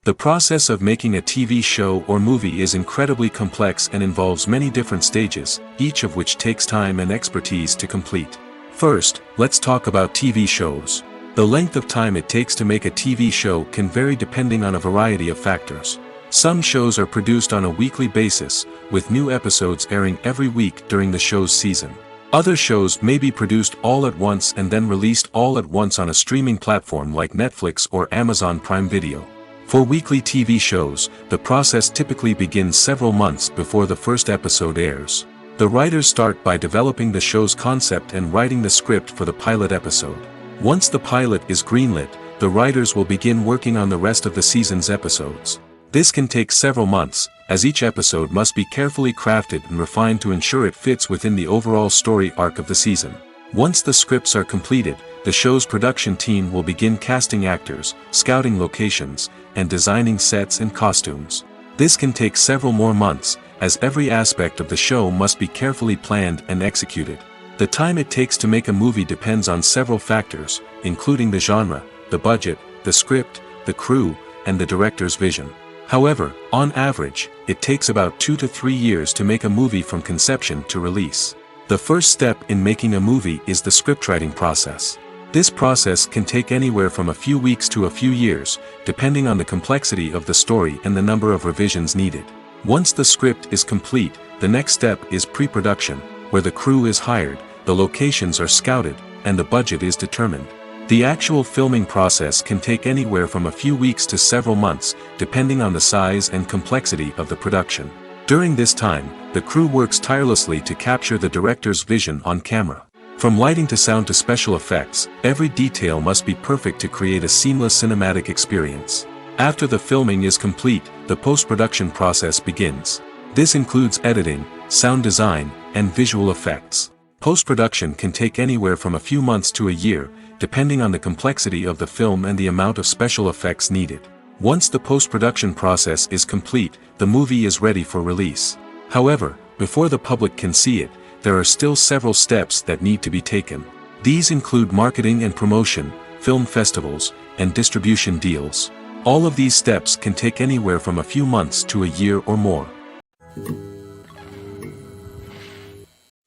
[SPEAKER 1] The process of making a TV show or movie is incredibly complex and involves many different stages, each of which takes time and expertise to complete. First, let's talk about TV shows. The length of time it takes to make a TV show can vary depending on a variety of factors. Some shows are produced on a weekly basis, with new episodes airing every week during the show's season. Other shows may be produced all at once and then released all at once on a streaming platform like Netflix or Amazon Prime Video. For weekly TV shows, the process typically begins several months before the first episode airs. The writers start by developing the show's concept and writing the script for the pilot episode. Once the pilot is greenlit, the writers will begin working on the rest of the season's episodes. This can take several months, as each episode must be carefully crafted and refined to ensure it fits within the overall story arc of the season. Once the scripts are completed, the show's production team will begin casting actors, scouting locations, and designing sets and costumes. This can take several more months, as every aspect of the show must be carefully planned and executed. The time it takes to make a movie depends on several factors, including the genre, the budget, the script, the crew, and the director's vision. However, on average, it takes about 2 to 3 years to make a movie from conception to release. The first step in making a movie is the scriptwriting process. This process can take anywhere from a few weeks to a few years, depending on the complexity of the story and the number of revisions needed. Once the script is complete, the next step is pre-production, where the crew is hired, the locations are scouted, and the budget is determined. The actual filming process can take anywhere from a few weeks to several months, depending on the size and complexity of the production. During this time, the crew works tirelessly to capture the director's vision on camera. From lighting to sound to special effects, every detail must be perfect to create a seamless cinematic experience. After the filming is complete, the post-production process begins. This includes editing, sound design, and visual effects. Post-production can take anywhere from a few months to a year, depending on the complexity of the film and the amount of special effects needed. Once the post-production process is complete, the movie is ready for release. However, before the public can see it, there are still several steps that need to be taken. These include marketing and promotion, film festivals, and distribution deals. All of these steps can take anywhere from a few months to a year or more.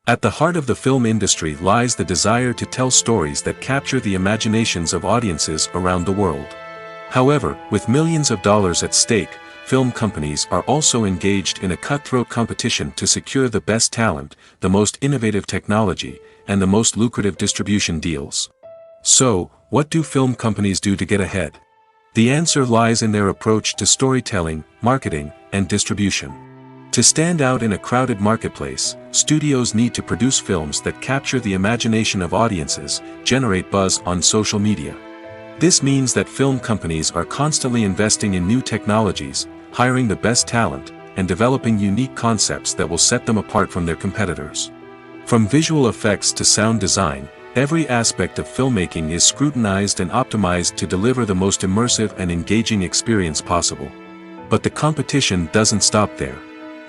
[SPEAKER 1] At the heart of the film industry lies the desire to tell stories that capture the imaginations of audiences around the world. However, with millions of dollars at stake, film companies are also engaged in a cutthroat competition to secure the best talent, the most innovative technology, and the most lucrative distribution deals. So, what do film companies do to get ahead? The answer lies in their approach to storytelling, marketing, and distribution. To stand out in a crowded marketplace, studios need to produce films that capture the imagination of audiences, generate buzz on social media. This means that film companies are constantly investing in new technologies, hiring the best talent, and developing unique concepts that will set them apart from their competitors. From visual effects to sound design, every aspect of filmmaking is scrutinized and optimized to deliver the most immersive and engaging experience possible. But the competition doesn't stop there.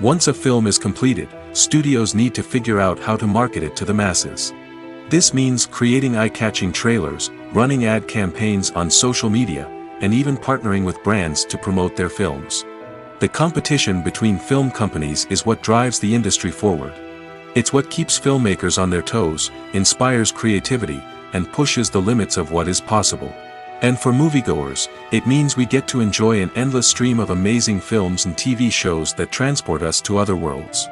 [SPEAKER 1] Once a film is completed, studios need to figure out how to market it to the masses. This means creating eye-catching trailers, running ad campaigns on social media, and even partnering with brands to promote their films. The competition between film companies is what drives the industry forward. It's what keeps filmmakers on their toes, inspires creativity, and pushes the limits of what is possible. And for moviegoers, it means we get to enjoy an endless stream of amazing films and TV shows that transport us to other worlds.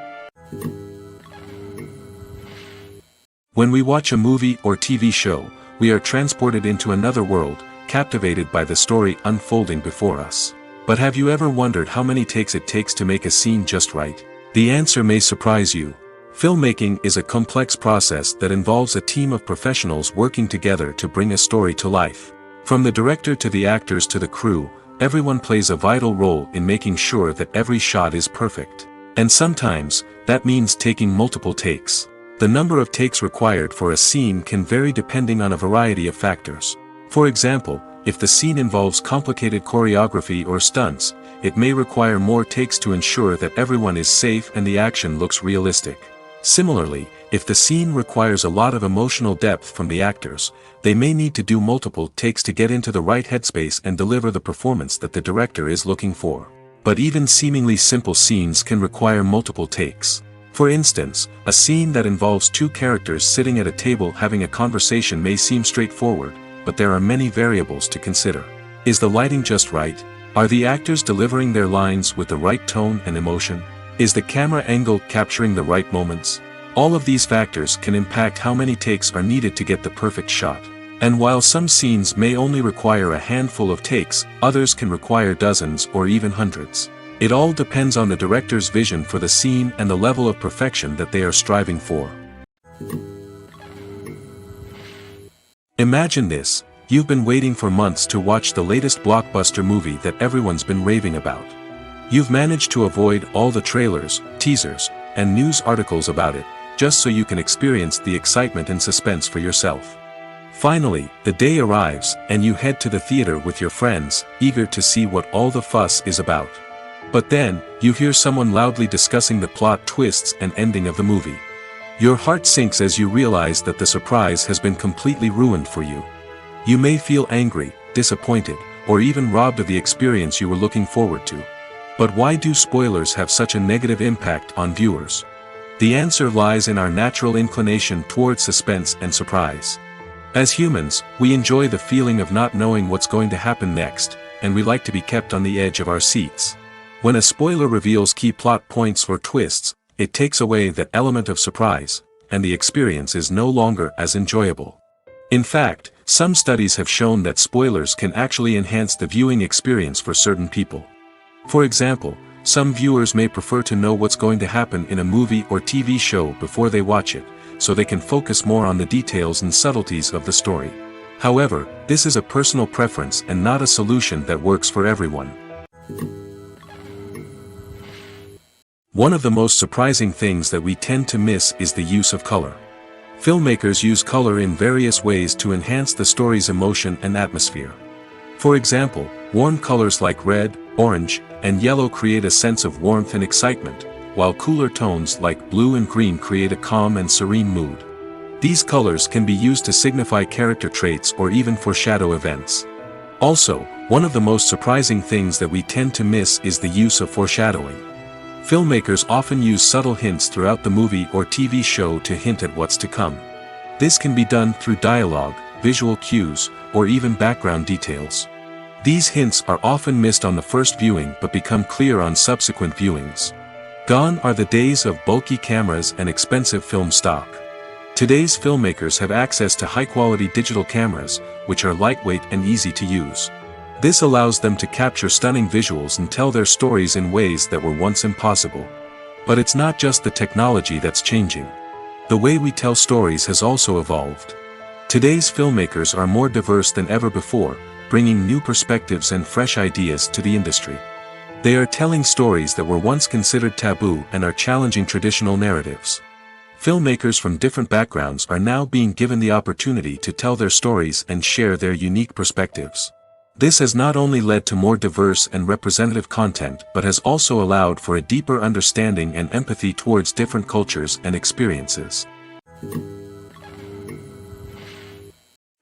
[SPEAKER 1] When we watch a movie or TV show, we are transported into another world, captivated by the story unfolding before us. But have you ever wondered how many takes it takes to make a scene just right? The answer may surprise you. Filmmaking is a complex process that involves a team of professionals working together to bring a story to life. From the director to the actors to the crew, everyone plays a vital role in making sure that every shot is perfect. And sometimes, that means taking multiple takes. The number of takes required for a scene can vary depending on a variety of factors. For example, if the scene involves complicated choreography or stunts, it may require more takes to ensure that everyone is safe and the action looks realistic. Similarly, if the scene requires a lot of emotional depth from the actors, they may need to do multiple takes to get into the right headspace and deliver the performance that the director is looking for. But even seemingly simple scenes can require multiple takes. For instance, a scene that involves two characters sitting at a table having a conversation may seem straightforward, but there are many variables to consider. Is the lighting just right? Are the actors delivering their lines with the right tone and emotion? Is the camera angle capturing the right moments? All of these factors can impact how many takes are needed to get the perfect shot. And while some scenes may only require a handful of takes, others can require dozens or even hundreds. It all depends on the director's vision for the scene and the level of perfection that they are striving for. Imagine this: you've been waiting for months to watch the latest blockbuster movie that everyone's been raving about. You've managed to avoid all the trailers, teasers, and news articles about it, just so you can experience the excitement and suspense for yourself. Finally, the day arrives, and you head to the theater with your friends, eager to see what all the fuss is about. But then, you hear someone loudly discussing the plot twists and ending of the movie. Your heart sinks as you realize that the surprise has been completely ruined for you. You may feel angry, disappointed, or even robbed of the experience you were looking forward to. But why do spoilers have such a negative impact on viewers? The answer lies in our natural inclination towards suspense and surprise. As humans, we enjoy the feeling of not knowing what's going to happen next, and we like to be kept on the edge of our seats. When a spoiler reveals key plot points or twists, it takes away that element of surprise, and the experience is no longer as enjoyable. In fact, some studies have shown that spoilers can actually enhance the viewing experience for certain people. For example, some viewers may prefer to know what's going to happen in a movie or TV show before they watch it, so they can focus more on the details and subtleties of the story. However, this is a personal preference and not a solution that works for everyone. One of the most surprising things that we tend to miss is the use of color. Filmmakers use color in various ways to enhance the story's emotion and atmosphere. For example, warm colors like red, orange, and yellow create a sense of warmth and excitement, while cooler tones like blue and green create a calm and serene mood. These colors can be used to signify character traits or even foreshadow events. Also, one of the most surprising things that we tend to miss is the use of foreshadowing. Filmmakers often use subtle hints throughout the movie or TV show to hint at what's to come. This can be done through dialogue, visual cues, or even background details. These hints are often missed on the first viewing but become clear on subsequent viewings. Gone are the days of bulky cameras and expensive film stock. Today's filmmakers have access to high-quality digital cameras, which are lightweight and easy to use. This allows them to capture stunning visuals and tell their stories in ways that were once impossible. But it's not just the technology that's changing. The way we tell stories has also evolved. Today's filmmakers are more diverse than ever before, bringing new perspectives and fresh ideas to the industry. They are telling stories that were once considered taboo and are challenging traditional narratives. Filmmakers from different backgrounds are now being given the opportunity to tell their stories and share their unique perspectives. This has not only led to more diverse and representative content but has also allowed for a deeper understanding and empathy towards different cultures and experiences.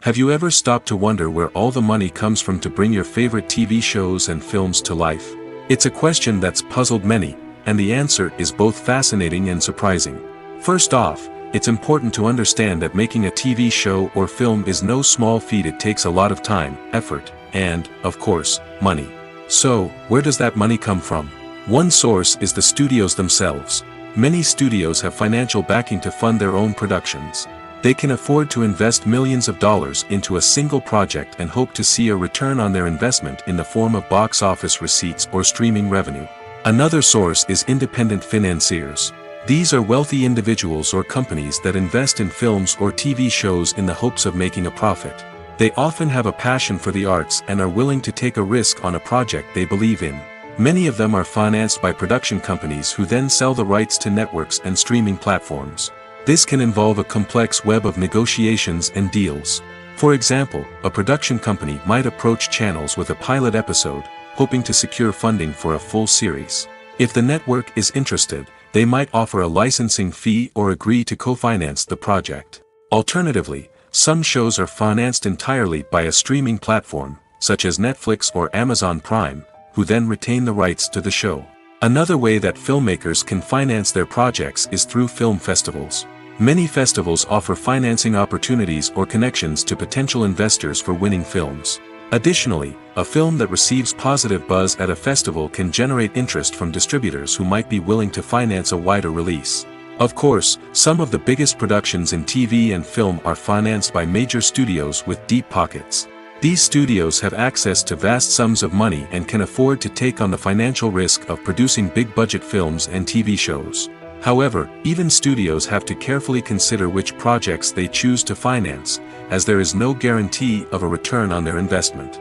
[SPEAKER 1] Have you ever stopped to wonder where all the money comes from to bring your favorite TV shows and films to life? It's a question that's puzzled many, and the answer is both fascinating and surprising. First off, it's important to understand that making a TV show or film is no small feat. It takes a lot of time, effort, and, of course, money. So, where does that money come from? One source is the studios themselves. Many studios have financial backing to fund their own productions. They can afford to invest millions of dollars into a single project and hope to see a return on their investment in the form of box office receipts or streaming revenue. Another source is independent financiers. These are wealthy individuals or companies that invest in films or TV shows in the hopes of making a profit. They often have a passion for the arts and are willing to take a risk on a project they believe in. Many of them are financed by production companies who then sell the rights to networks and streaming platforms. This can involve a complex web of negotiations and deals. For example, a production company might approach channels with a pilot episode, hoping to secure funding for a full series. If the network is interested, they might offer a licensing fee or agree to co-finance the project. Alternatively, some shows are financed entirely by a streaming platform, such as Netflix or Amazon Prime, who then retain the rights to the show. Another way that filmmakers can finance their projects is through film festivals. Many festivals offer financing opportunities or connections to potential investors for winning films. Additionally, a film that receives positive buzz at a festival can generate interest from distributors who might be willing to finance a wider release. Of course, some of the biggest productions in TV and film are financed by major studios with deep pockets. These studios have access to vast sums of money and can afford to take on the financial risk of producing big-budget films and TV shows. However, even studios have to carefully consider which projects they choose to finance, as there is no guarantee of a return on their investment.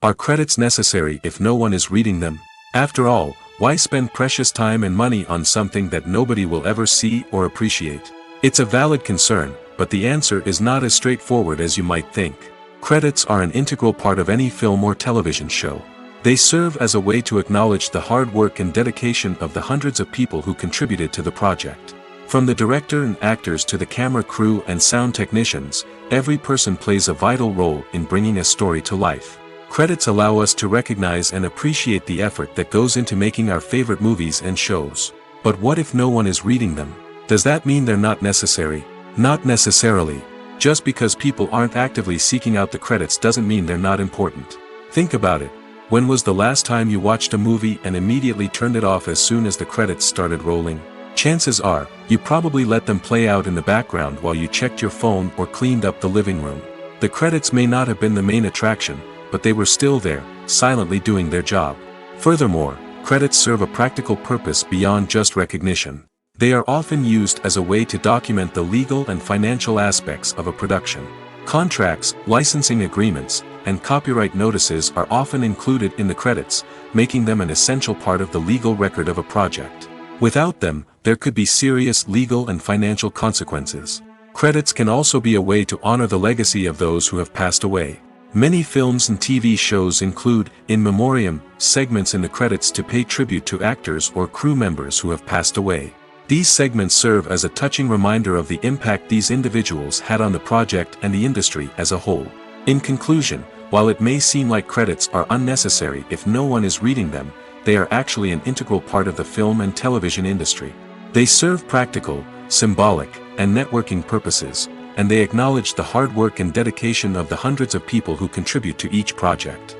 [SPEAKER 1] Are credits necessary if no one is reading them? After all, why spend precious time and money on something that nobody will ever see or appreciate? It's a valid concern, but the answer is not as straightforward as you might think. Credits are an integral part of any film or television show. They serve as a way to acknowledge the hard work and dedication of the hundreds of people who contributed to the project. From the director and actors to the camera crew and sound technicians, every person plays a vital role in bringing a story to life. Credits allow us to recognize and appreciate the effort that goes into making our favorite movies and shows. But what if no one is reading them? Does that mean they're not necessary? Not necessarily. Just because people aren't actively seeking out the credits doesn't mean they're not important. Think about it. When was the last time you watched a movie and immediately turned it off as soon as the credits started rolling? Chances are, you probably let them play out in the background while you checked your phone or cleaned up the living room. The credits may not have been the main attraction, but they were still there, silently doing their job. Furthermore, credits serve a practical purpose beyond just recognition. They are often used as a way to document the legal and financial aspects of a production. Contracts, licensing agreements, and copyright notices are often included in the credits, making them an essential part of the legal record of a project. Without them, there could be serious legal and financial consequences. Credits can also be a way to honor the legacy of those who have passed away. Many films and TV shows include, in memoriam, segments in the credits to pay tribute to actors or crew members who have passed away. These segments serve as a touching reminder of the impact these individuals had on the project and the industry as a whole. In conclusion, while it may seem like credits are unnecessary if no one is reading them, they are actually an integral part of the film and television industry. They serve practical, symbolic, and networking purposes, and they acknowledge the hard work and dedication of the hundreds of people who contribute to each project.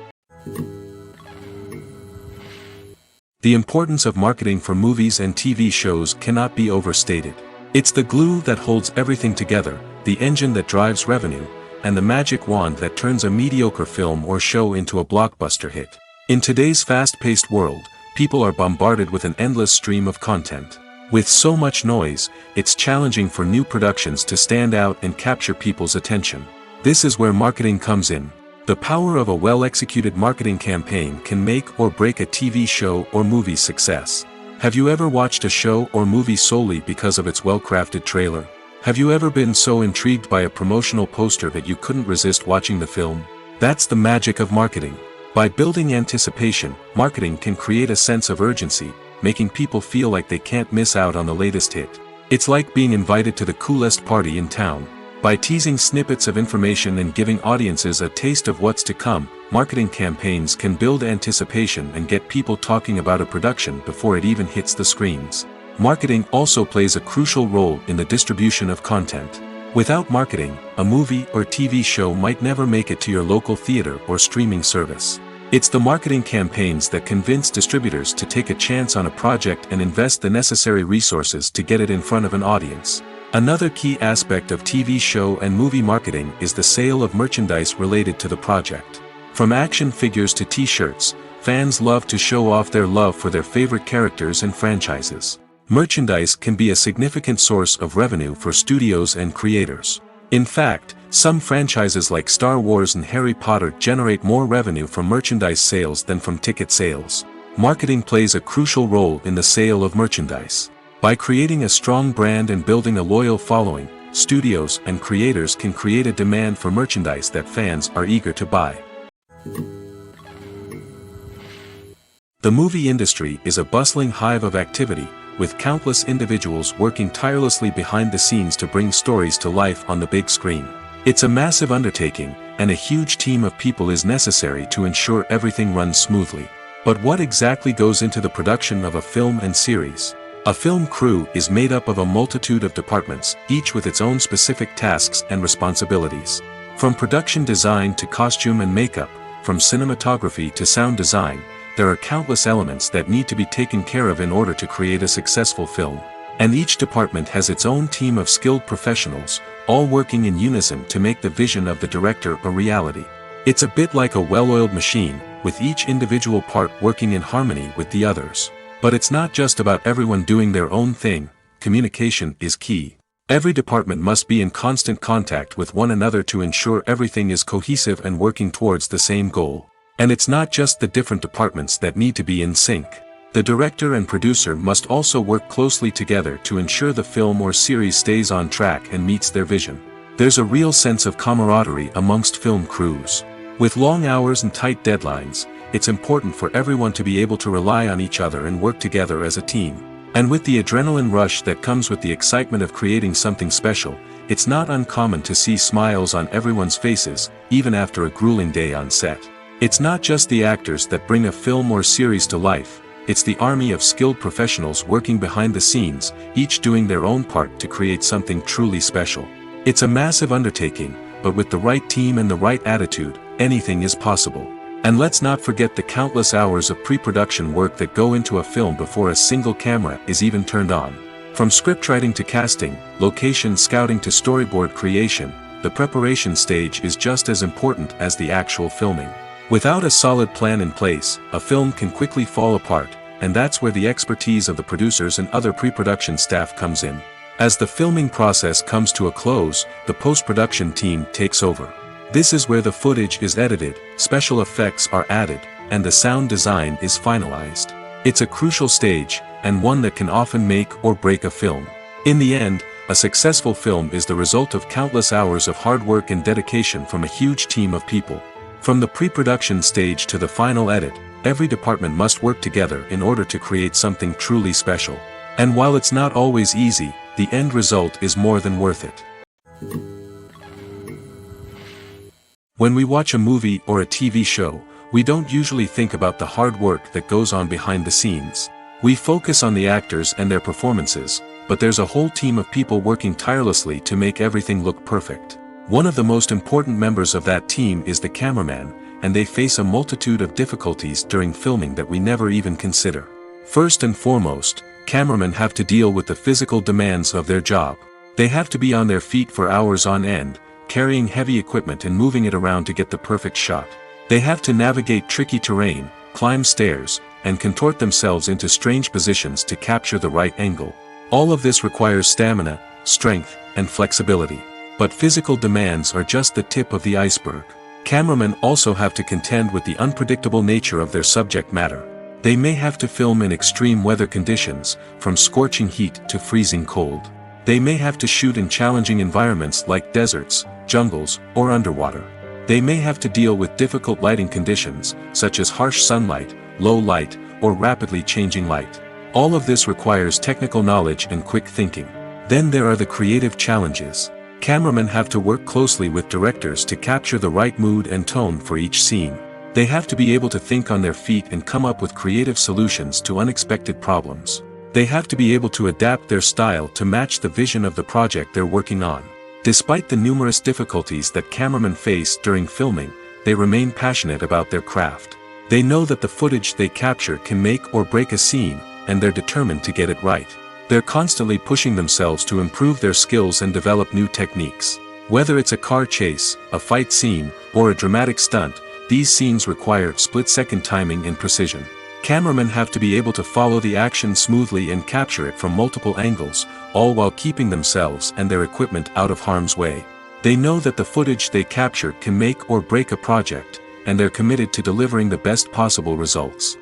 [SPEAKER 1] The importance of marketing for movies and TV shows cannot be overstated. It's the glue that holds everything together, the engine that drives revenue, and the magic wand that turns a mediocre film or show into a blockbuster hit. In today's fast-paced world, people are bombarded with an endless stream of content. With so much noise, it's challenging for new productions to stand out and capture people's attention. This is where marketing comes in. The power of a well-executed marketing campaign can make or break a TV show or movie's success. Have you ever watched a show or movie solely because of its well-crafted trailer? Have you ever been so intrigued by a promotional poster that you couldn't resist watching the film? That's the magic of marketing. By building anticipation, marketing can create a sense of urgency, making people feel like they can't miss out on the latest hit. It's like being invited to the coolest party in town. By teasing snippets of information and giving audiences a taste of what's to come, marketing campaigns can build anticipation and get people talking about a production before it even hits the screens. Marketing also plays a crucial role in the distribution of content. Without marketing, a movie or TV show might never make it to your local theater or streaming service. It's the marketing campaigns that convince distributors to take a chance on a project and invest the necessary resources to get it in front of an audience. Another key aspect of TV show and movie marketing is the sale of merchandise related to the project. From action figures to t-shirts, fans love to show off their love for their favorite characters and franchises. Merchandise can be a significant source of revenue for studios and creators. In fact, some franchises like Star Wars and Harry Potter generate more revenue from merchandise sales than from ticket sales. Marketing plays a crucial role in the sale of merchandise. By creating a strong brand and building a loyal following, studios and creators can create a demand for merchandise that fans are eager to buy. The movie industry is a bustling hive of activity, with countless individuals working tirelessly behind the scenes to bring stories to life on the big screen. It's a massive undertaking, and a huge team of people is necessary to ensure everything runs smoothly. But what exactly goes into the production of a film and series? A film crew is made up of a multitude of departments, each with its own specific tasks and responsibilities. From production design to costume and makeup, from cinematography to sound design, there are countless elements that need to be taken care of in order to create a successful film. And each department has its own team of skilled professionals, all working in unison to make the vision of the director a reality. It's a bit like a well-oiled machine, with each individual part working in harmony with the others. But it's not just about everyone doing their own thing. Communication is key. Every department must be in constant contact with one another to ensure everything is cohesive and working towards the same goal. And it's not just the different departments that need to be in sync. The director and producer must also work closely together to ensure the film or series stays on track and meets their vision. There's a real sense of camaraderie amongst film crews. With long hours and tight deadlines, it's important for everyone to be able to rely on each other and work together as a team. And with the adrenaline rush that comes with the excitement of creating something special, it's not uncommon to see smiles on everyone's faces, even after a grueling day on set. It's not just the actors that bring a film or series to life, it's the army of skilled professionals working behind the scenes, each doing their own part to create something truly special. It's a massive undertaking, but with the right team and the right attitude, anything is possible. And let's not forget the countless hours of pre-production work that go into a film before a single camera is even turned on. From scriptwriting to casting, location scouting to storyboard creation, the preparation stage is just as important as the actual filming. Without a solid plan in place, a film can quickly fall apart, and that's where the expertise of the producers and other pre-production staff comes in. As the filming process comes to a close, the post-production team takes over. This is where the footage is edited, special effects are added, and the sound design is finalized. It's a crucial stage, and one that can often make or break a film. In the end, a successful film is the result of countless hours of hard work and dedication from a huge team of people. From the pre-production stage to the final edit, every department must work together in order to create something truly special. And while it's not always easy, the end result is more than worth it. When we watch a movie or a TV show, we don't usually think about the hard work that goes on behind the scenes. We focus on the actors and their performances, but there's a whole team of people working tirelessly to make everything look perfect. One of the most important members of that team is the cameraman, and they face a multitude of difficulties during filming that we never even consider. First and foremost, cameramen have to deal with the physical demands of their job. They have to be on their feet for hours on end, carrying heavy equipment and moving it around to get the perfect shot. They have to navigate tricky terrain, climb stairs, and contort themselves into strange positions to capture the right angle. All of this requires stamina, strength, and flexibility. But physical demands are just the tip of the iceberg. Cameramen also have to contend with the unpredictable nature of their subject matter. They may have to film in extreme weather conditions, from scorching heat to freezing cold. They may have to shoot in challenging environments like deserts, jungles, or underwater. They may have to deal with difficult lighting conditions, such as harsh sunlight, low light, or rapidly changing light. All of this requires technical knowledge and quick thinking. Then there are the creative challenges. Cameramen have to work closely with directors to capture the right mood and tone for each scene. They have to be able to think on their feet and come up with creative solutions to unexpected problems. They have to be able to adapt their style to match the vision of the project they're working on. Despite the numerous difficulties that cameramen face during filming, they remain passionate about their craft. They know that the footage they capture can make or break a scene, and they're determined to get it right. They're constantly pushing themselves to improve their skills and develop new techniques. Whether it's a car chase, a fight scene, or a dramatic stunt, these scenes require split-second timing and precision. Cameramen have to be able to follow the action smoothly and capture it from multiple angles, all while keeping themselves and their equipment out of harm's way. They know that the footage they capture can make or break a project, and they're committed to delivering the best possible results.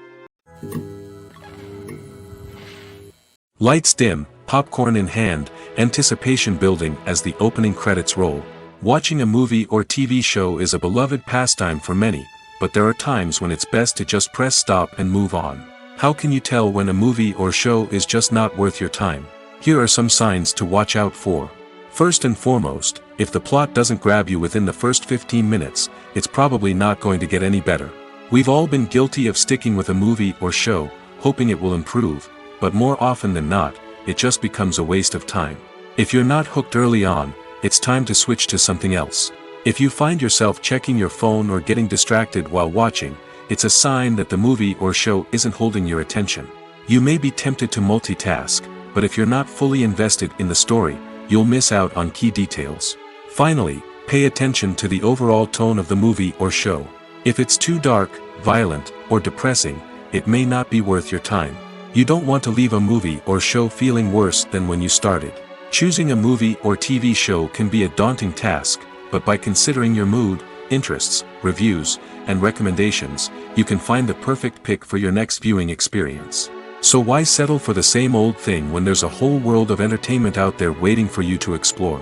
[SPEAKER 1] Lights dim, popcorn in hand, anticipation building as the opening credits roll. Watching a movie or TV show is a beloved pastime for many, but there are times when it's best to just press stop and move on. How can you tell when a movie or show is just not worth your time? Here are some signs to watch out for. First and foremost, if the plot doesn't grab you within the first 15 minutes, it's probably not going to get any better. We've all been guilty of sticking with a movie or show, hoping it will improve, but more often than not, it just becomes a waste of time. If you're not hooked early on, it's time to switch to something else. If you find yourself checking your phone or getting distracted while watching, it's a sign that the movie or show isn't holding your attention. You may be tempted to multitask, but if you're not fully invested in the story, you'll miss out on key details. Finally, pay attention to the overall tone of the movie or show. If it's too dark, violent, or depressing, it may not be worth your time. You don't want to leave a movie or show feeling worse than when you started. Choosing a movie or TV show can be a daunting task, but by considering your mood, interests, reviews, and recommendations, you can find the perfect pick for your next viewing experience. So why settle for the same old thing when there's a whole world of entertainment out there waiting for you to explore?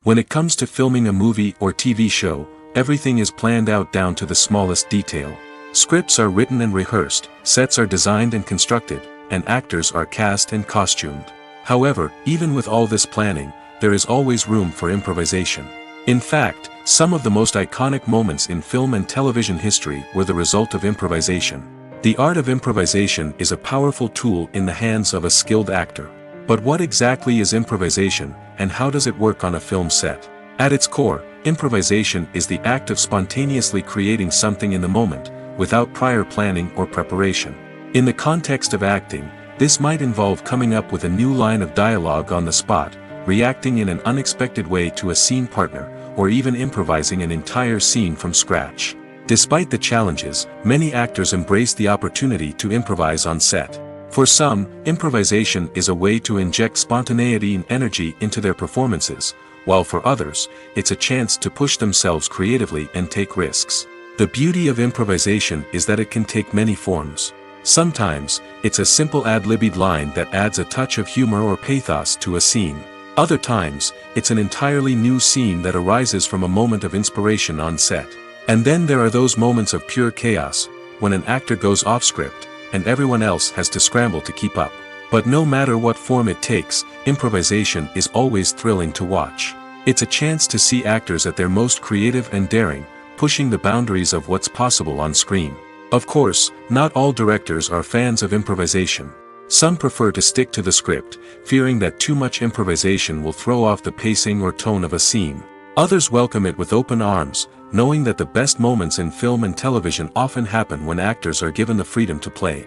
[SPEAKER 1] When it comes to filming a movie or TV show, everything is planned out down to the smallest detail. Scripts are written and rehearsed, sets are designed and constructed, and actors are cast and costumed. However, even with all this planning, there is always room for improvisation. In fact, some of the most iconic moments in film and television history were the result of improvisation. The art of improvisation is a powerful tool in the hands of a skilled actor. But what exactly is improvisation, and how does it work on a film set? At its core, improvisation is the act of spontaneously creating something in the moment, without prior planning or preparation. In the context of acting, this might involve coming up with a new line of dialogue on the spot, reacting in an unexpected way to a scene partner, or even improvising an entire scene from scratch. Despite the challenges, many actors embrace the opportunity to improvise on set. For some, improvisation is a way to inject spontaneity and energy into their performances, while for others, it's a chance to push themselves creatively and take risks. The beauty of improvisation is that it can take many forms. Sometimes, it's a simple ad-libbed line that adds a touch of humor or pathos to a scene. Other times, it's an entirely new scene that arises from a moment of inspiration on set. And then there are those moments of pure chaos, when an actor goes off script, and everyone else has to scramble to keep up. But no matter what form it takes, improvisation is always thrilling to watch. It's a chance to see actors at their most creative and daring, pushing the boundaries of what's possible on screen. Of course, not all directors are fans of improvisation. Some prefer to stick to the script, fearing that too much improvisation will throw off the pacing or tone of a scene. Others welcome it with open arms, knowing that the best moments in film and television often happen when actors are given the freedom to play.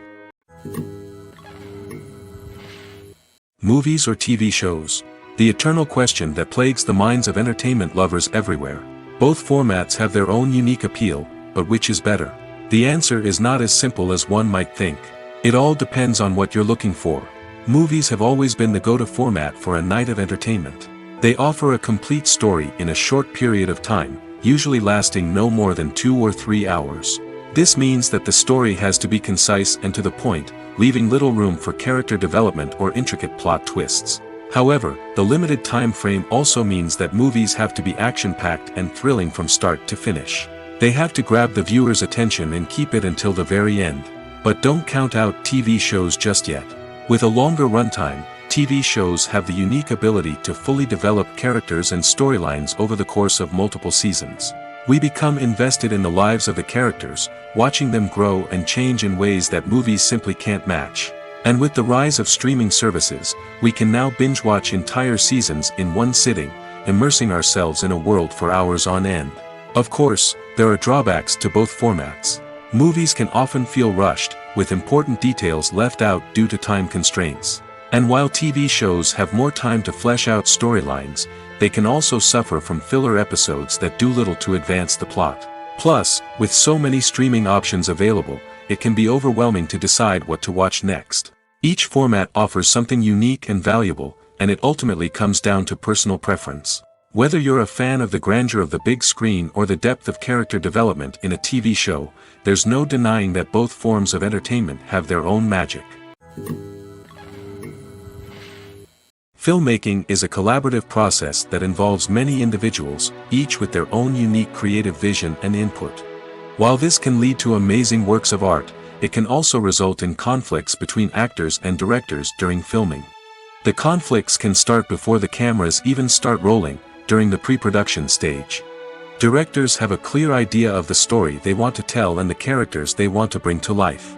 [SPEAKER 1] Movies or TV shows? The eternal question that plagues the minds of entertainment lovers everywhere. Both formats have their own unique appeal, but which is better? The answer is not as simple as one might think. It all depends on what you're looking for. Movies have always been the go-to format for a night of entertainment. They offer a complete story in a short period of time, usually lasting no more than 2 or 3 hours. This means that the story has to be concise and to the point, leaving little room for character development or intricate plot twists. However, the limited time frame also means that movies have to be action-packed and thrilling from start to finish. They have to grab the viewer's attention and keep it until the very end. But don't count out TV shows just yet. With a longer runtime, TV shows have the unique ability to fully develop characters and storylines over the course of multiple seasons. We become invested in the lives of the characters, watching them grow and change in ways that movies simply can't match. And with the rise of streaming services, we can now binge-watch entire seasons in one sitting, immersing ourselves in a world for hours on end. Of course, there are drawbacks to both formats. Movies can often feel rushed, with important details left out due to time constraints. And while TV shows have more time to flesh out storylines, they can also suffer from filler episodes that do little to advance the plot. Plus, with so many streaming options available, it can be overwhelming to decide what to watch next. Each format offers something unique and valuable, and it ultimately comes down to personal preference. Whether you're a fan of the grandeur of the big screen or the depth of character development in a TV show, there's no denying that both forms of entertainment have their own magic. Filmmaking is a collaborative process that involves many individuals, each with their own unique creative vision and input. While this can lead to amazing works of art, it can also result in conflicts between actors and directors during filming. The conflicts can start before the cameras even start rolling, during the pre-production stage. Directors have a clear idea of the story they want to tell and the characters they want to bring to life.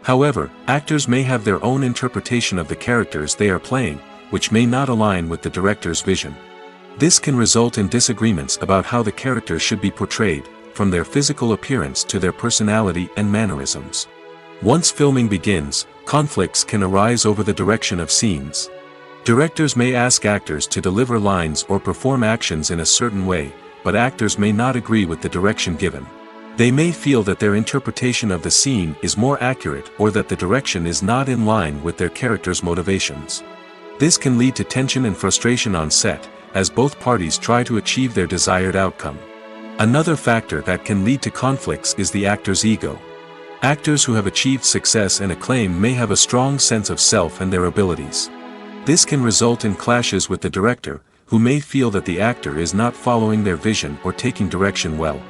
[SPEAKER 1] However, actors may have their own interpretation of the characters they are playing, which may not align with the director's vision. This can result in disagreements about how the characters should be portrayed, from their physical appearance to their personality and mannerisms. Once filming begins, conflicts can arise over the direction of scenes. Directors may ask actors to deliver lines or perform actions in a certain way, but actors may not agree with the direction given. They may feel that their interpretation of the scene is more accurate or that the direction is not in line with their character's motivations. This can lead to tension and frustration on set, as both parties try to achieve their desired outcome. Another factor that can lead to conflicts is the actor's ego. Actors who have achieved success and acclaim may have a strong sense of self and their abilities. This can result in clashes with the director, who may feel that the actor is not following their vision or taking direction well.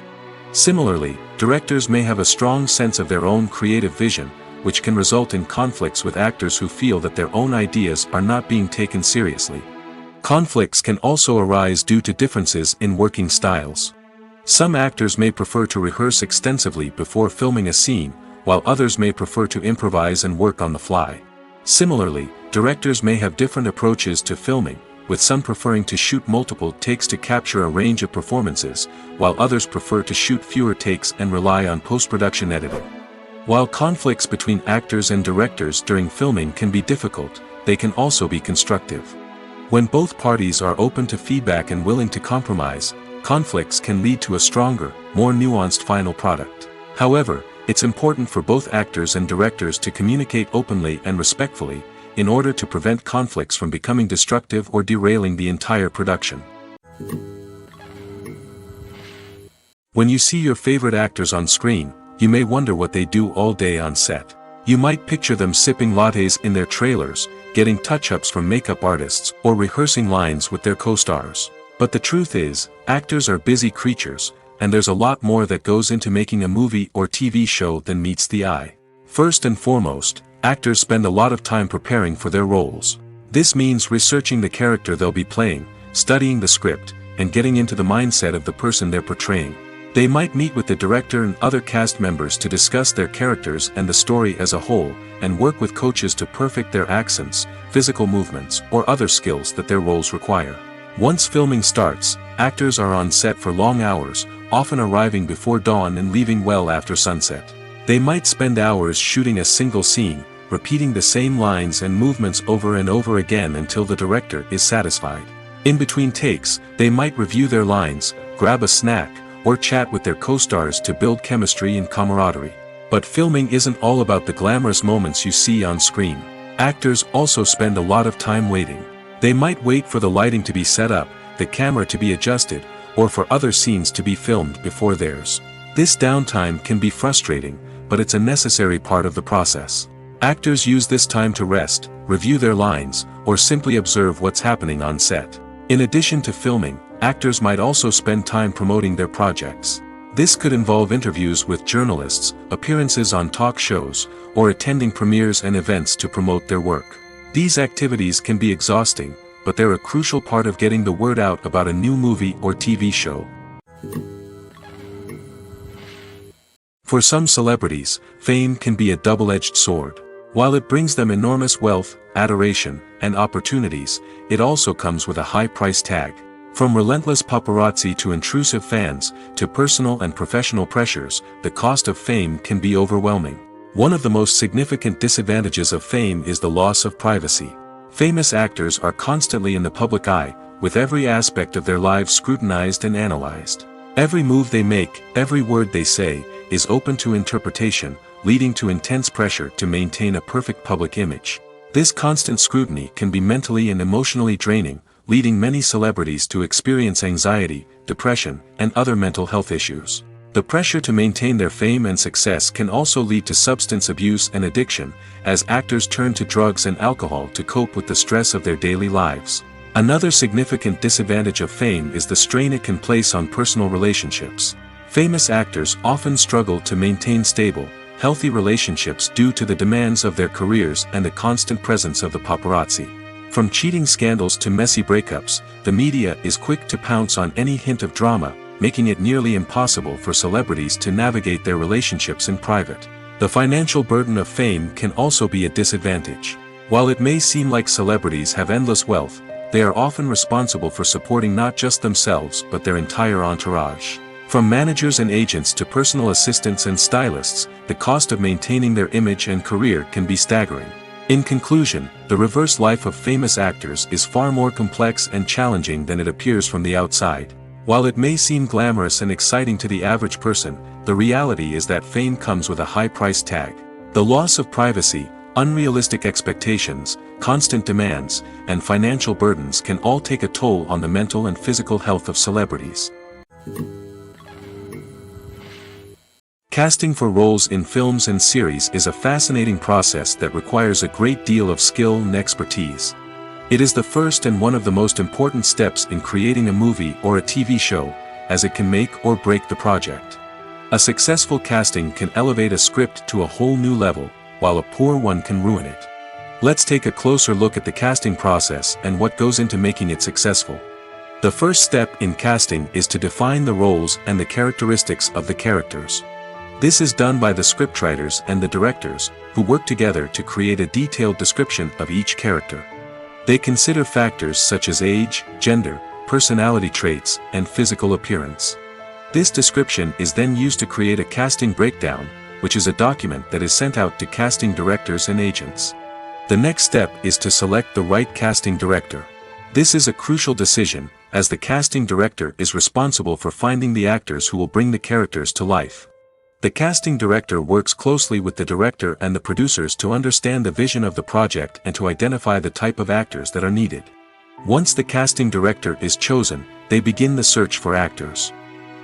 [SPEAKER 1] Similarly, directors may have a strong sense of their own creative vision, which can result in conflicts with actors who feel that their own ideas are not being taken seriously. Conflicts can also arise due to differences in working styles. Some actors may prefer to rehearse extensively before filming a scene, while others may prefer to improvise and work on the fly. Similarly, directors may have different approaches to filming, with some preferring to shoot multiple takes to capture a range of performances, while others prefer to shoot fewer takes and rely on post-production editing. While conflicts between actors and directors during filming can be difficult, they can also be constructive. When both parties are open to feedback and willing to compromise, conflicts can lead to a stronger, more nuanced final product. However, it's important for both actors and directors to communicate openly and respectfully, in order to prevent conflicts from becoming destructive or derailing the entire production. When you see your favorite actors on screen, you may wonder what they do all day on set. You might picture them sipping lattes in their trailers, getting touch-ups from makeup artists, or rehearsing lines with their co-stars. But the truth is, actors are busy creatures, and there's a lot more that goes into making a movie or TV show than meets the eye. First and foremost, actors spend a lot of time preparing for their roles. This means researching the character they'll be playing, studying the script, and getting into the mindset of the person they're portraying. They might meet with the director and other cast members to discuss their characters and the story as a whole, and work with coaches to perfect their accents, physical movements, or other skills that their roles require. Once filming starts, actors are on set for long hours, often arriving before dawn and leaving well after sunset. They might spend hours shooting a single scene, repeating the same lines and movements over and over again until the director is satisfied. In between takes, they might review their lines, grab a snack, or chat with their co-stars to build chemistry and camaraderie. But filming isn't all about the glamorous moments you see on screen. Actors also spend a lot of time waiting. They might wait for the lighting to be set up, the camera to be adjusted, or for other scenes to be filmed before theirs. This downtime can be frustrating, but it's a necessary part of the process. Actors use this time to rest, review their lines, or simply observe what's happening on set. In addition to filming, actors might also spend time promoting their projects. This could involve interviews with journalists, appearances on talk shows, or attending premieres and events to promote their work. These activities can be exhausting, but they're a crucial part of getting the word out about a new movie or TV show. For some celebrities, fame can be a double-edged sword. While it brings them enormous wealth, adoration, and opportunities, it also comes with a high price tag. From relentless paparazzi to intrusive fans, to personal and professional pressures, the cost of fame can be overwhelming. One of the most significant disadvantages of fame is the loss of privacy. Famous actors are constantly in the public eye, with every aspect of their lives scrutinized and analyzed. Every move they make, every word they say, is open to interpretation, leading to intense pressure to maintain a perfect public image. This constant scrutiny can be mentally and emotionally draining, leading many celebrities to experience anxiety, depression, and other mental health issues. The pressure to maintain their fame and success can also lead to substance abuse and addiction, as actors turn to drugs and alcohol to cope with the stress of their daily lives. Another significant disadvantage of fame is the strain it can place on personal relationships. Famous actors often struggle to maintain stable, healthy relationships due to the demands of their careers and the constant presence of the paparazzi. From cheating scandals to messy breakups, the media is quick to pounce on any hint of drama, making it nearly impossible for celebrities to navigate their relationships in private. The financial burden of fame can also be a disadvantage. While it may seem like celebrities have endless wealth, they are often responsible for supporting not just themselves but their entire entourage. From managers and agents to personal assistants and stylists, the cost of maintaining their image and career can be staggering. In conclusion, the reverse life of famous actors is far more complex and challenging than it appears from the outside. While it may seem glamorous and exciting to the average person, the reality is that fame comes with a high price tag. The loss of privacy, unrealistic expectations, constant demands, and financial burdens can all take a toll on the mental and physical health of celebrities. Casting for roles in films and series is a fascinating process that requires a great deal of skill and expertise. It is the first and one of the most important steps in creating a movie or a TV show, as it can make or break the project. A successful casting can elevate a script to a whole new level, while a poor one can ruin it. Let's take a closer look at the casting process and what goes into making it successful. The first step in casting is to define the roles and the characteristics of the characters. This is done by the scriptwriters and the directors, who work together to create a detailed description of each character. They consider factors such as age, gender, personality traits, and physical appearance. This description is then used to create a casting breakdown, which is a document that is sent out to casting directors and agents. The next step is to select the right casting director. This is a crucial decision, as the casting director is responsible for finding the actors who will bring the characters to life. The casting director works closely with the director and the producers to understand the vision of the project and to identify the type of actors that are needed. Once the casting director is chosen, they begin the search for actors.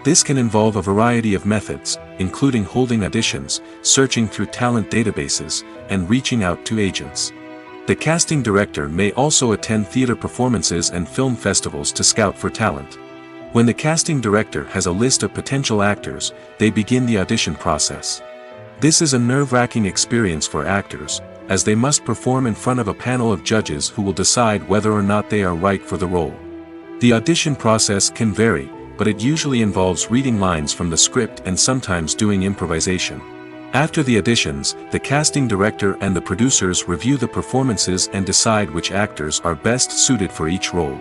[SPEAKER 1] This can involve a variety of methods, including holding auditions, searching through talent databases, and reaching out to agents. The casting director may also attend theater performances and film festivals to scout for talent. When the casting director has a list of potential actors, they begin the audition process. This is a nerve-wracking experience for actors, as they must perform in front of a panel of judges who will decide whether or not they are right for the role. The audition process can vary, but it usually involves reading lines from the script and sometimes doing improvisation. After the auditions, the casting director and the producers review the performances and decide which actors are best suited for each role.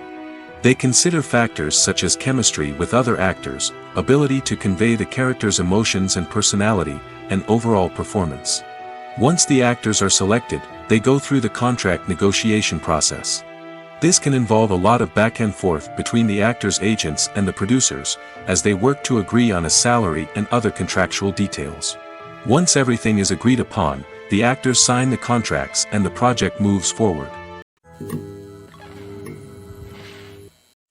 [SPEAKER 1] They consider factors such as chemistry with other actors, ability to convey the character's emotions and personality, and overall performance. Once the actors are selected, they go through the contract negotiation process. This can involve a lot of back and forth between the actors' agents and the producers, as they work to agree on a salary and other contractual details. Once everything is agreed upon, the actors sign the contracts and the project moves forward.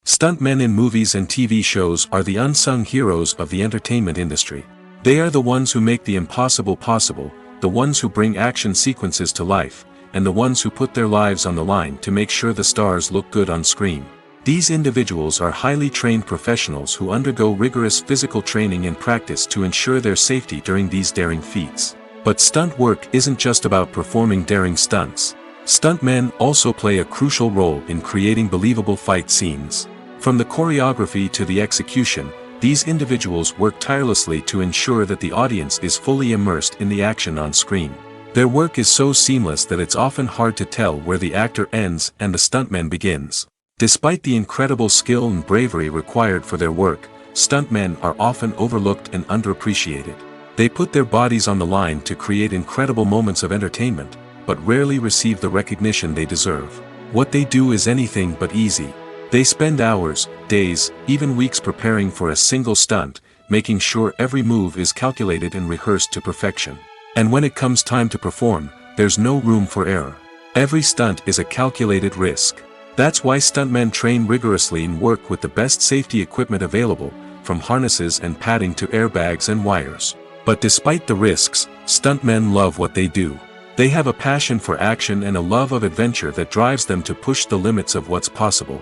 [SPEAKER 1] Stuntmen in movies and TV shows are the unsung heroes of the entertainment industry. They are the ones who make the impossible possible, the ones who bring action sequences to life, and the ones who put their lives on the line to make sure the stars look good on screen. These individuals are highly trained professionals who undergo rigorous physical training and practice to ensure their safety during these daring feats. But stunt work isn't just about performing daring stunts. Stuntmen also play a crucial role in creating believable fight scenes. From the choreography to the execution, these individuals work tirelessly to ensure that the audience is fully immersed in the action on screen. Their work is so seamless that it's often hard to tell where the actor ends and the stuntman begins. Despite the incredible skill and bravery required for their work, stuntmen are often overlooked and underappreciated. They put their bodies on the line to create incredible moments of entertainment, but rarely receive the recognition they deserve. What they do is anything but easy. They spend hours, days, even weeks preparing for a single stunt, making sure every move is calculated and rehearsed to perfection. And when it comes time to perform, there's no room for error. Every stunt is a calculated risk. That's why stuntmen train rigorously and work with the best safety equipment available, from harnesses and padding to airbags and wires. But despite the risks, stuntmen love what they do. They have a passion for action and a love of adventure that drives them to push the limits of what's possible.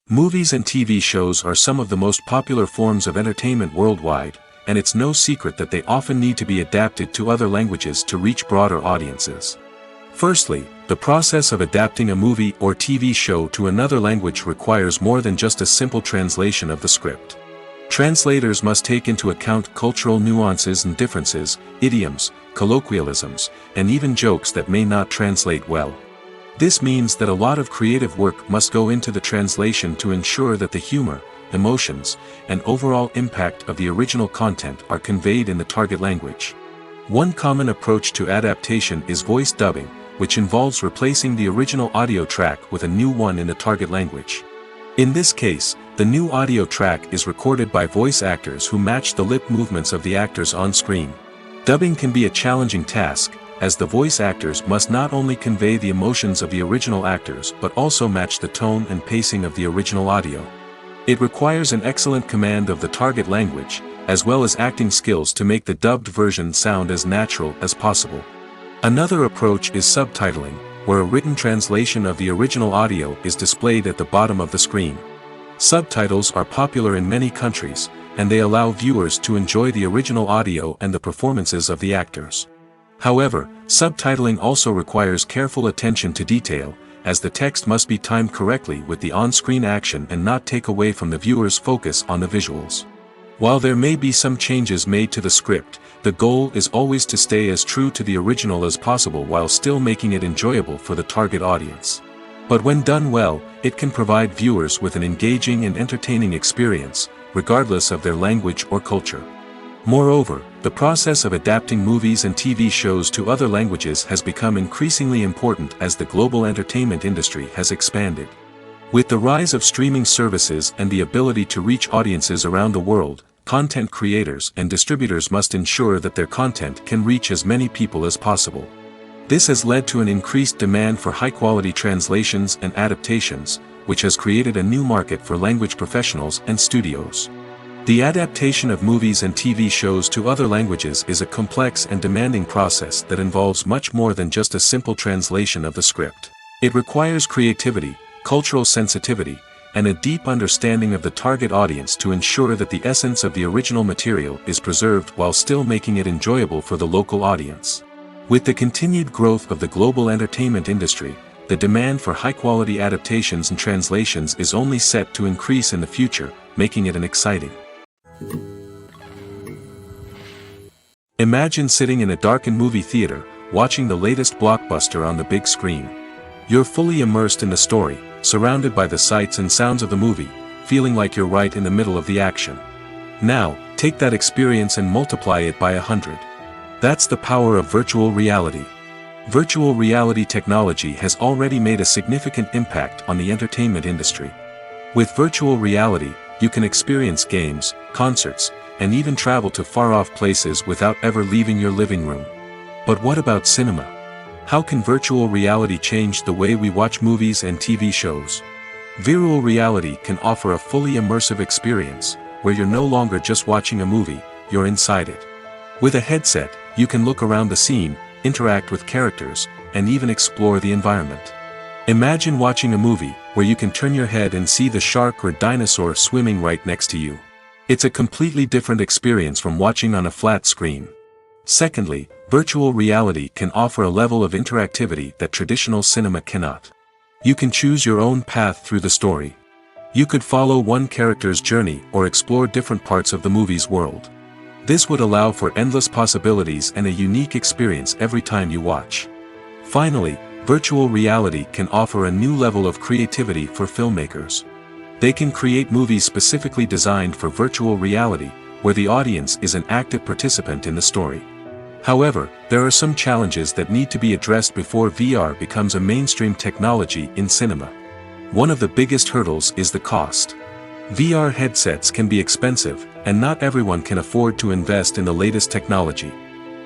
[SPEAKER 1] Movies and TV shows are some of the most popular forms of entertainment worldwide, and it's no secret that they often need to be adapted to other languages to reach broader audiences. Firstly, the process of adapting a movie or TV show to another language requires more than just a simple translation of the script. Translators must take into account cultural nuances and differences, idioms, colloquialisms, and even jokes that may not translate well. This means that a lot of creative work must go into the translation to ensure that the humor, emotions, and overall impact of the original content are conveyed in the target language. One common approach to adaptation is voice dubbing, which involves replacing the original audio track with a new one in the target language. In this case, the new audio track is recorded by voice actors who match the lip movements of the actors on screen. Dubbing can be a challenging task, as the voice actors must not only convey the emotions of the original actors but also match the tone and pacing of the original audio. It requires an excellent command of the target language, as well as acting skills to make the dubbed version sound as natural as possible. Another approach is subtitling, where a written translation of the original audio is displayed at the bottom of the screen. Subtitles are popular in many countries, and they allow viewers to enjoy the original audio and the performances of the actors. However, subtitling also requires careful attention to detail, as the text must be timed correctly with the on-screen action and not take away from the viewer's focus on the visuals. While there may be some changes made to the script, the goal is always to stay as true to the original as possible while still making it enjoyable for the target audience. But when done well, it can provide viewers with an engaging and entertaining experience, regardless of their language or culture. Moreover, the process of adapting movies and TV shows to other languages has become increasingly important as the global entertainment industry has expanded. With the rise of streaming services and the ability to reach audiences around the world, content creators and distributors must ensure that their content can reach as many people as possible. This has led to an increased demand for high-quality translations and adaptations, which has created a new market for language professionals and studios. The adaptation of movies and TV shows to other languages is a complex and demanding process that involves much more than just a simple translation of the script. It requires creativity, cultural sensitivity, and a deep understanding of the target audience to ensure that the essence of the original material is preserved while still making it enjoyable for the local audience. With the continued growth of the global entertainment industry, the demand for high-quality adaptations and translations is only set to increase in the future, making it an exciting. Imagine sitting in a darkened movie theater, watching the latest blockbuster on the big screen. You're fully immersed in the story, surrounded by the sights and sounds of the movie, feeling like you're right in the middle of the action. Now, take that experience and multiply it by 100. That's the power of virtual reality. Virtual reality technology has already made a significant impact on the entertainment industry. With virtual reality, you can experience games, concerts, and even travel to far-off places without ever leaving your living room. But what about cinema? How can virtual reality change the way we watch movies and TV shows? Virtual reality can offer a fully immersive experience, where you're no longer just watching a movie, you're inside it. With a headset, you can look around the scene, interact with characters, and even explore the environment. Imagine watching a movie, where you can turn your head and see the shark or dinosaur swimming right next to you. It's a completely different experience from watching on a flat screen. Secondly, Virtual reality can offer a level of interactivity that traditional cinema cannot. You can choose your own path through the story. You could follow one character's journey or explore different parts of the movie's world. This would allow for endless possibilities and a unique experience every time you watch. Finally, virtual reality can offer a new level of creativity for filmmakers. They can create movies specifically designed for virtual reality, where the audience is an active participant in the story. However, there are some challenges that need to be addressed before VR becomes a mainstream technology in cinema. One of the biggest hurdles is the cost. VR headsets can be expensive, and not everyone can afford to invest in the latest technology.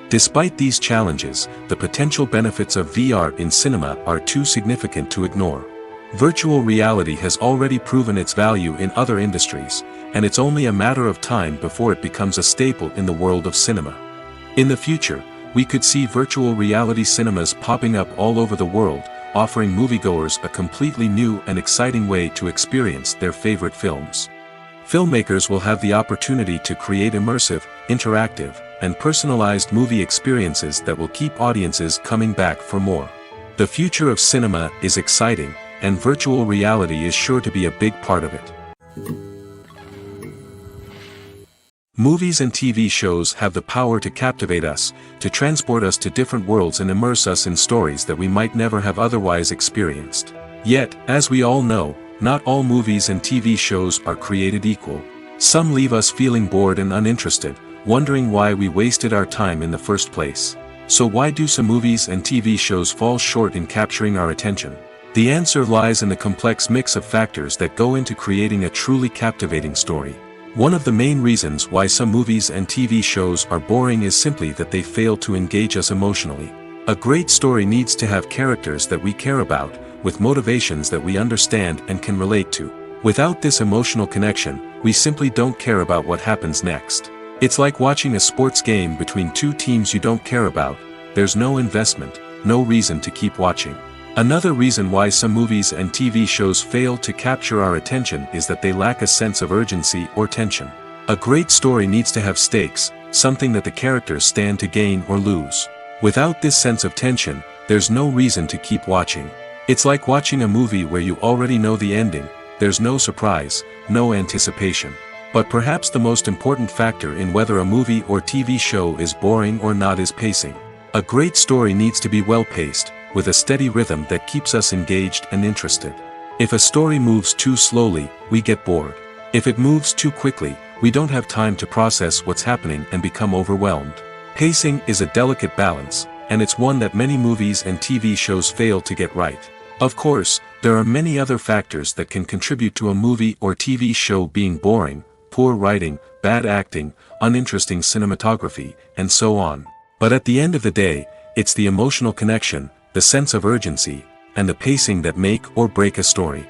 [SPEAKER 1] Despite these challenges, the potential benefits of VR in cinema are too significant to ignore. Virtual reality has already proven its value in other industries, and it's only a matter of time before it becomes a staple in the world of cinema. In the future, we could see virtual reality cinemas popping up all over the world, offering moviegoers a completely new and exciting way to experience their favorite films. Filmmakers will have the opportunity to create immersive, interactive, and personalized movie experiences that will keep audiences coming back for more. The future of cinema is exciting, and virtual reality is sure to be a big part of it. Movies and TV shows have the power to captivate us, to transport us to different worlds and immerse us in stories that we might never have otherwise experienced. Yet, as we all know, not all movies and TV shows are created equal. Some leave us feeling bored and uninterested, wondering why we wasted our time in the first place. So why do some movies and TV shows fall short in capturing our attention? The answer lies in the complex mix of factors that go into creating a truly captivating story. One of the main reasons why some movies and TV shows are boring is simply that they fail to engage us emotionally. A great story needs to have characters that we care about, with motivations that we understand and can relate to. Without this emotional connection, we simply don't care about what happens next. It's like watching a sports game between two teams you don't care about. There's no investment, no reason to keep watching. Another reason why some movies and TV shows fail to capture our attention is that they lack a sense of urgency or tension. A great story needs to have stakes, something that the characters stand to gain or lose. Without this sense of tension, there's no reason to keep watching. It's like watching a movie where you already know the ending. There's no surprise, no anticipation. But perhaps the most important factor in whether a movie or TV show is boring or not is pacing. A great story needs to be well-paced, with a steady rhythm that keeps us engaged and interested. If a story moves too slowly, we get bored. If it moves too quickly, we don't have time to process what's happening and become overwhelmed. Pacing is a delicate balance, and it's one that many movies and TV shows fail to get right. Of course, there are many other factors that can contribute to a movie or TV show being boring: poor writing, bad acting, uninteresting cinematography, and so on. But at the end of the day, it's the emotional connection, the sense of urgency, and the pacing that make or break a story.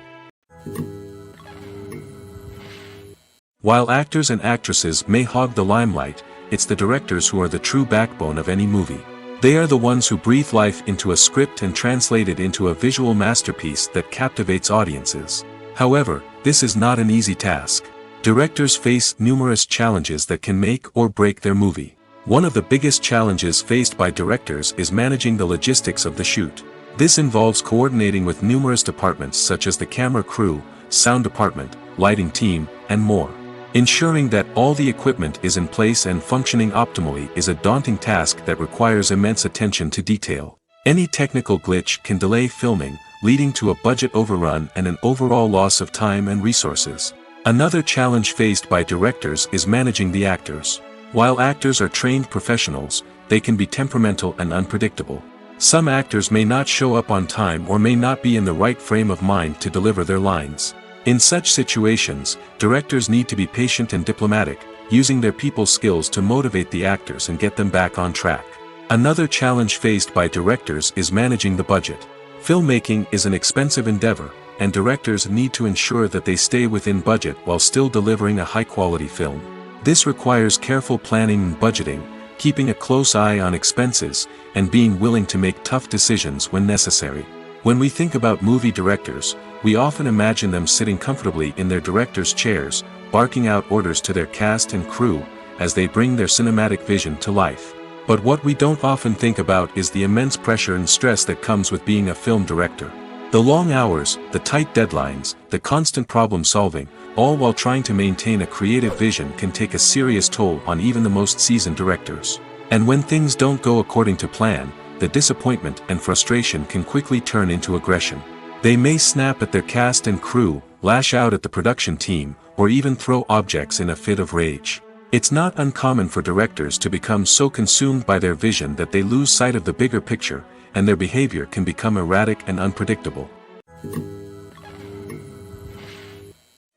[SPEAKER 1] While actors and actresses may hog the limelight, it's the directors who are the true backbone of any movie. They are the ones who breathe life into a script and translate it into a visual masterpiece that captivates audiences. However, this is not an easy task. Directors face numerous challenges that can make or break their movie. One of the biggest challenges faced by directors is managing the logistics of the shoot. This involves coordinating with numerous departments such as the camera crew, sound department, lighting team, and more. Ensuring that all the equipment is in place and functioning optimally is a daunting task that requires immense attention to detail. Any technical glitch can delay filming, leading to a budget overrun and an overall loss of time and resources. Another challenge faced by directors is managing the actors. While actors are trained professionals, they can be temperamental and unpredictable. Some actors may not show up on time or may not be in the right frame of mind to deliver their lines. In such situations, directors need to be patient and diplomatic, using their people skills to motivate the actors and get them back on track. Another challenge faced by directors is managing the budget. Filmmaking is an expensive endeavor, and directors need to ensure that they stay within budget while still delivering a high-quality film. This requires careful planning and budgeting, keeping a close eye on expenses, and being willing to make tough decisions when necessary. When we think about movie directors, we often imagine them sitting comfortably in their director's chairs, barking out orders to their cast and crew, as they bring their cinematic vision to life. But what we don't often think about is the immense pressure and stress that comes with being a film director. The long hours, the tight deadlines, the constant problem solving, all while trying to maintain a creative vision can take a serious toll on even the most seasoned directors. And when things don't go according to plan, the disappointment and frustration can quickly turn into aggression. They may snap at their cast and crew, lash out at the production team, or even throw objects in a fit of rage. It's not uncommon for directors to become so consumed by their vision that they lose sight of the bigger picture, and their behavior can become erratic and unpredictable.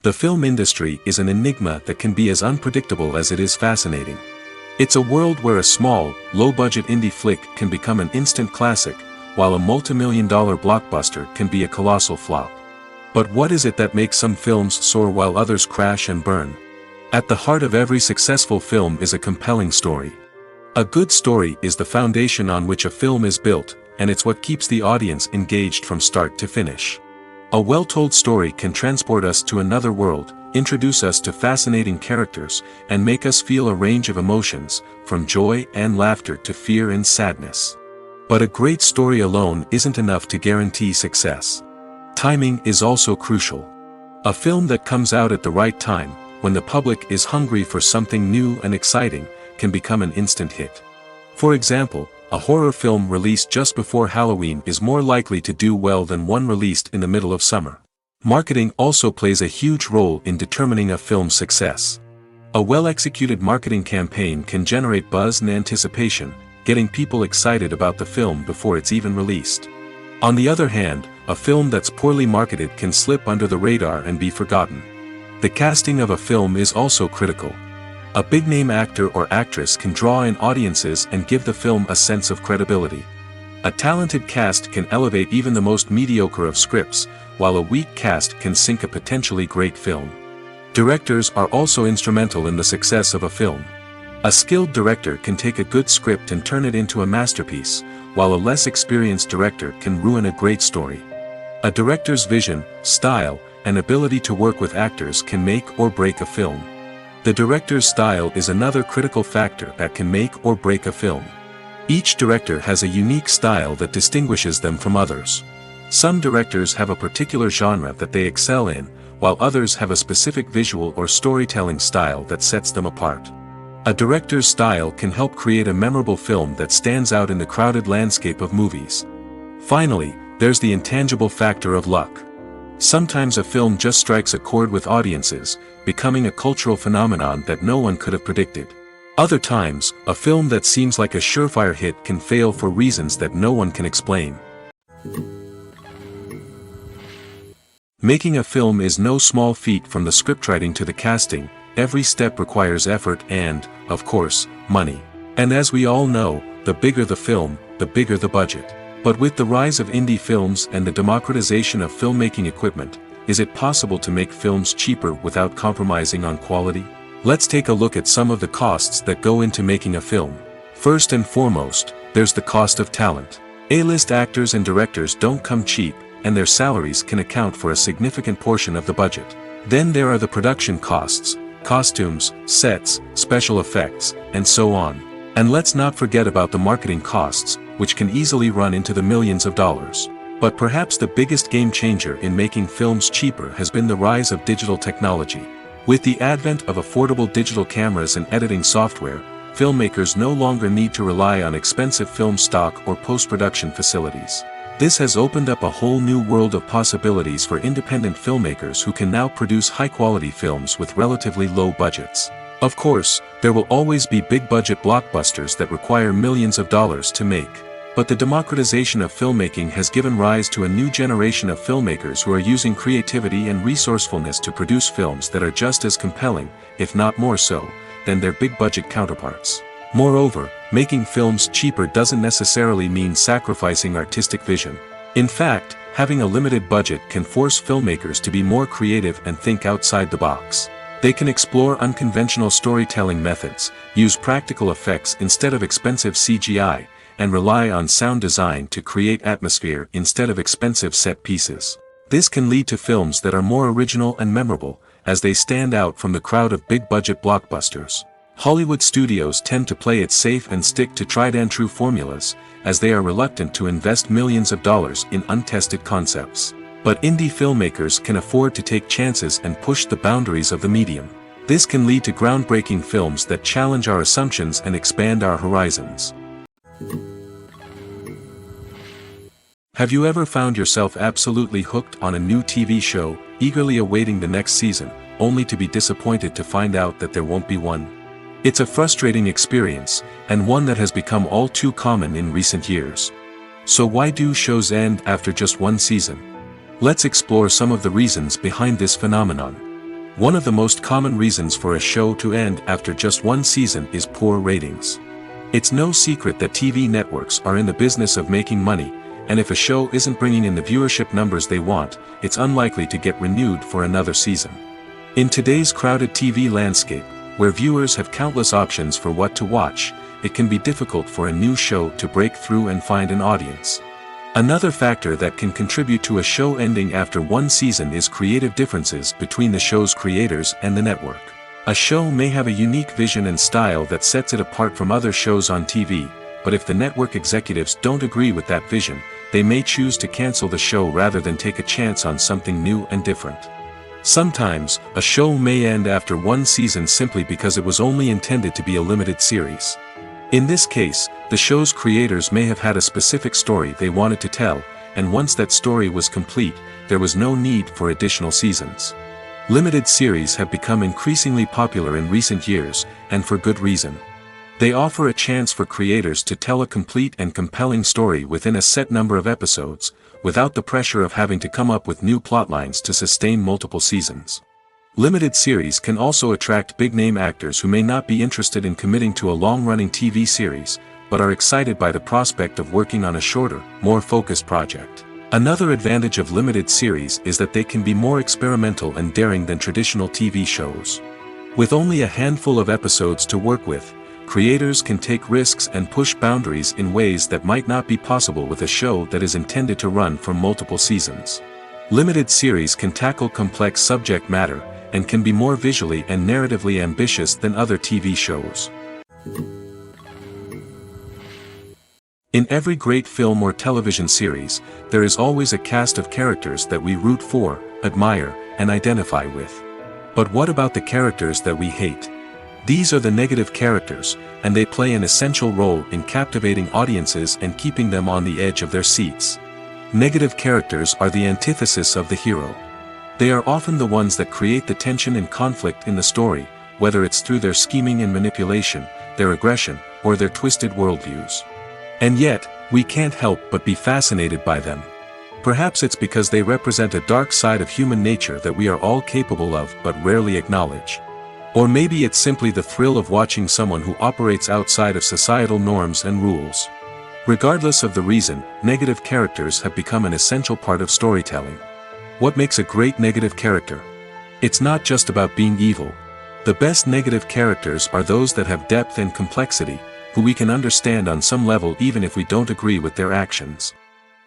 [SPEAKER 1] The film industry is an enigma that can be as unpredictable as it is fascinating. It's a world where a small, low-budget indie flick can become an instant classic, while a multi-million-dollar blockbuster can be a colossal flop. But what is it that makes some films soar while others crash and burn? At the heart of every successful film is a compelling story. A good story is the foundation on which a film is built, and it's what keeps the audience engaged from start to finish. A well-told story can transport us to another world, introduce us to fascinating characters, and make us feel a range of emotions, from joy and laughter to fear and sadness. But a great story alone isn't enough to guarantee success. Timing is also crucial. A film that comes out at the right time, when the public is hungry for something new and exciting, can become an instant hit. For example, a horror film released just before Halloween is more likely to do well than one released in the middle of summer. Marketing also plays a huge role in determining a film's success. A well-executed marketing campaign can generate buzz and anticipation, getting people excited about the film before it's even released. On the other hand, a film that's poorly marketed can slip under the radar and be forgotten. The casting of a film is also critical. A big-name actor or actress can draw in audiences and give the film a sense of credibility. A talented cast can elevate even the most mediocre of scripts, while a weak cast can sink a potentially great film. Directors are also instrumental in the success of a film. A skilled director can take a good script and turn it into a masterpiece, while a less experienced director can ruin a great story. A director's vision, style, and ability to work with actors can make or break a film. The director's style is another critical factor that can make or break a film. Each director has a unique style that distinguishes them from others. Some directors have a particular genre that they excel in, while others have a specific visual or storytelling style that sets them apart. A director's style can help create a memorable film that stands out in the crowded landscape of movies. Finally, there's the intangible factor of luck. Sometimes a film just strikes a chord with audiences, becoming a cultural phenomenon that no one could have predicted. Other times, a film that seems like a surefire hit can fail for reasons that no one can explain. Making a film is no small feat. From the scriptwriting to the casting, every step requires effort and, of course, money. And as we all know, the bigger the film, the bigger the budget. But with the rise of indie films and the democratization of filmmaking equipment, is it possible to make films cheaper without compromising on quality? Let's take a look at some of the costs that go into making a film. First and foremost, there's the cost of talent. A-list actors and directors don't come cheap, and their salaries can account for a significant portion of the budget. Then there are the production costs, costumes, sets, special effects, and so on. And let's not forget about the marketing costs, which can easily run into the millions of dollars. But perhaps the biggest game changer in making films cheaper has been the rise of digital technology. With the advent of affordable digital cameras and editing software, filmmakers no longer need to rely on expensive film stock or post-production facilities. This has opened up a whole new world of possibilities for independent filmmakers who can now produce high-quality films with relatively low budgets. Of course, there will always be big-budget blockbusters that require millions of dollars to make. But the democratization of filmmaking has given rise to a new generation of filmmakers who are using creativity and resourcefulness to produce films that are just as compelling, if not more so, than their big-budget counterparts. Moreover, making films cheaper doesn't necessarily mean sacrificing artistic vision. In fact, having a limited budget can force filmmakers to be more creative and think outside the box. They can explore unconventional storytelling methods, use practical effects instead of expensive CGI, and rely on sound design to create atmosphere instead of expensive set pieces. This can lead to films that are more original and memorable, as they stand out from the crowd of big-budget blockbusters. Hollywood studios tend to play it safe and stick to tried-and-true formulas, as they are reluctant to invest millions of dollars in untested concepts. But indie filmmakers can afford to take chances and push the boundaries of the medium. This can lead to groundbreaking films that challenge our assumptions and expand our horizons. Have you ever found yourself absolutely hooked on a new TV show, eagerly awaiting the next season, only to be disappointed to find out that there won't be one? It's a frustrating experience, and one that has become all too common in recent years. So why do shows end after just one season? Let's explore some of the reasons behind this phenomenon. One of the most common reasons for a show to end after just one season is poor ratings. It's no secret that TV networks are in the business of making money, and if a show isn't bringing in the viewership numbers they want, it's unlikely to get renewed for another season. In today's crowded TV landscape, where viewers have countless options for what to watch, it can be difficult for a new show to break through and find an audience. Another factor that can contribute to a show ending after one season is creative differences between the show's creators and the network. A show may have a unique vision and style that sets it apart from other shows on TV, but if the network executives don't agree with that vision, they may choose to cancel the show rather than take a chance on something new and different. Sometimes, a show may end after one season simply because it was only intended to be a limited series. In this case, the show's creators may have had a specific story they wanted to tell, and once that story was complete, there was no need for additional seasons. Limited series have become increasingly popular in recent years, and for good reason. They offer a chance for creators to tell a complete and compelling story within a set number of episodes, without the pressure of having to come up with new plotlines to sustain multiple seasons. Limited series can also attract big-name actors who may not be interested in committing to a long-running TV series, but are excited by the prospect of working on a shorter, more focused project. Another advantage of limited series is that they can be more experimental and daring than traditional TV shows. With only a handful of episodes to work with, creators can take risks and push boundaries in ways that might not be possible with a show that is intended to run for multiple seasons. Limited series can tackle complex subject matter, and can be more visually and narratively ambitious than other TV shows. In every great film or television series, there is always a cast of characters that we root for, admire, and identify with. But what about the characters that we hate? These are the negative characters, and they play an essential role in captivating audiences and keeping them on the edge of their seats. Negative characters are the antithesis of the hero. They are often the ones that create the tension and conflict in the story, whether it's through their scheming and manipulation, their aggression, or their twisted worldviews. And yet, we can't help but be fascinated by them. Perhaps it's because they represent a dark side of human nature that we are all capable of but rarely acknowledge. Or maybe it's simply the thrill of watching someone who operates outside of societal norms and rules. Regardless of the reason, negative characters have become an essential part of storytelling. What makes a great negative character? It's not just about being evil. The best negative characters are those that have depth and complexity, who we can understand on some level even if we don't agree with their actions.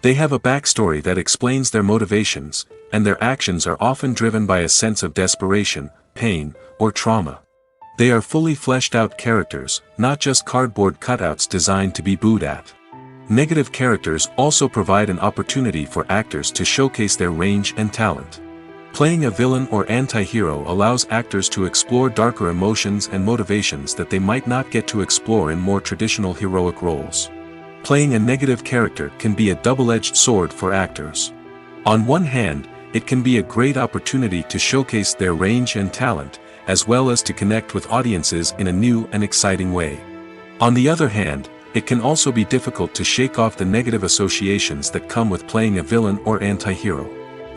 [SPEAKER 1] They have a backstory that explains their motivations, and their actions are often driven by a sense of desperation, pain, or trauma. They are fully fleshed out characters, not just cardboard cutouts designed to be booed at. Negative characters also provide an opportunity for actors to showcase their range and talent. Playing a villain or anti-hero allows actors to explore darker emotions and motivations that they might not get to explore in more traditional heroic roles. Playing a negative character can be a double-edged sword for actors. On one hand, it can be a great opportunity to showcase their range and talent, as well as to connect with audiences in a new and exciting way. On the other hand, it can also be difficult to shake off the negative associations that come with playing a villain or anti-hero.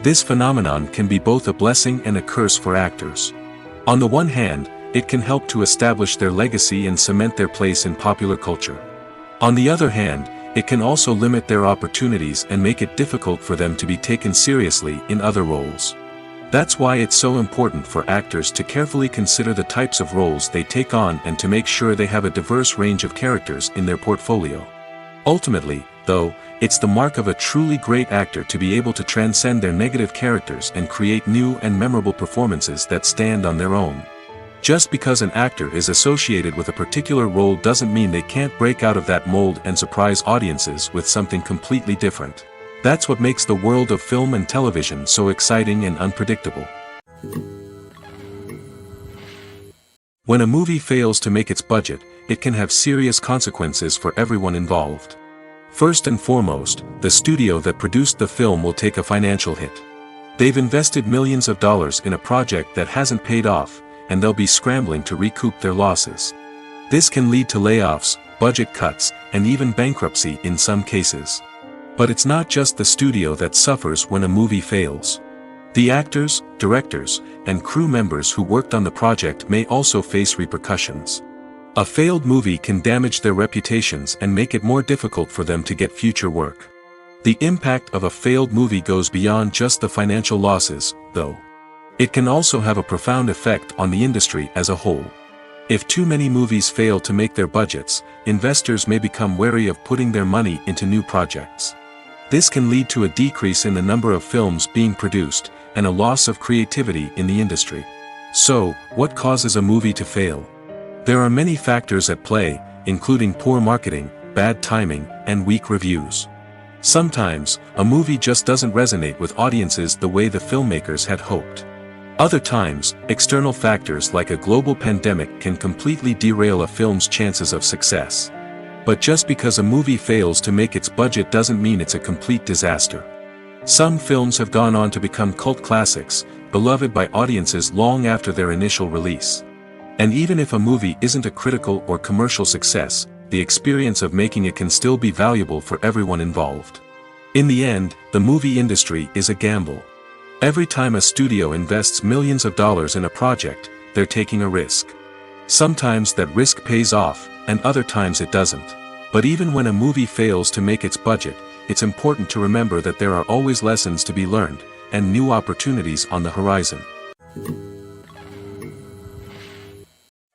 [SPEAKER 1] This phenomenon can be both a blessing and a curse for actors. On the one hand, it can help to establish their legacy and cement their place in popular culture. On the other hand, it can also limit their opportunities and make it difficult for them to be taken seriously in other roles. That's why it's so important for actors to carefully consider the types of roles they take on and to make sure they have a diverse range of characters in their portfolio. Ultimately, though, it's the mark of a truly great actor to be able to transcend their negative characters and create new and memorable performances that stand on their own. Just because an actor is associated with a particular role doesn't mean they can't break out of that mold and surprise audiences with something completely different. That's what makes the world of film and television so exciting and unpredictable. When a movie fails to make its budget, it can have serious consequences for everyone involved. First and foremost, the studio that produced the film will take a financial hit. They've invested millions of dollars in a project that hasn't paid off, and they'll be scrambling to recoup their losses. This can lead to layoffs, budget cuts, and even bankruptcy in some cases. But it's not just the studio that suffers when a movie fails. The actors, directors, and crew members who worked on the project may also face repercussions. A failed movie can damage their reputations and make it more difficult for them to get future work. The impact of a failed movie goes beyond just the financial losses, though. It can also have a profound effect on the industry as a whole. If too many movies fail to make their budgets, investors may become wary of putting their money into new projects. This can lead to a decrease in the number of films being produced, and a loss of creativity in the industry. So, what causes a movie to fail? There are many factors at play, including poor marketing, bad timing, and weak reviews. Sometimes, a movie just doesn't resonate with audiences the way the filmmakers had hoped. Other times, external factors like a global pandemic can completely derail a film's chances of success. But just because a movie fails to make its budget doesn't mean it's a complete disaster. Some films have gone on to become cult classics, beloved by audiences long after their initial release. And even if a movie isn't a critical or commercial success, the experience of making it can still be valuable for everyone involved. In the end, the movie industry is a gamble. Every time a studio invests millions of dollars in a project, they're taking a risk. Sometimes that risk pays off, and other times it doesn't. But even when a movie fails to make its budget, it's important to remember that there are always lessons to be learned, and new opportunities on the horizon.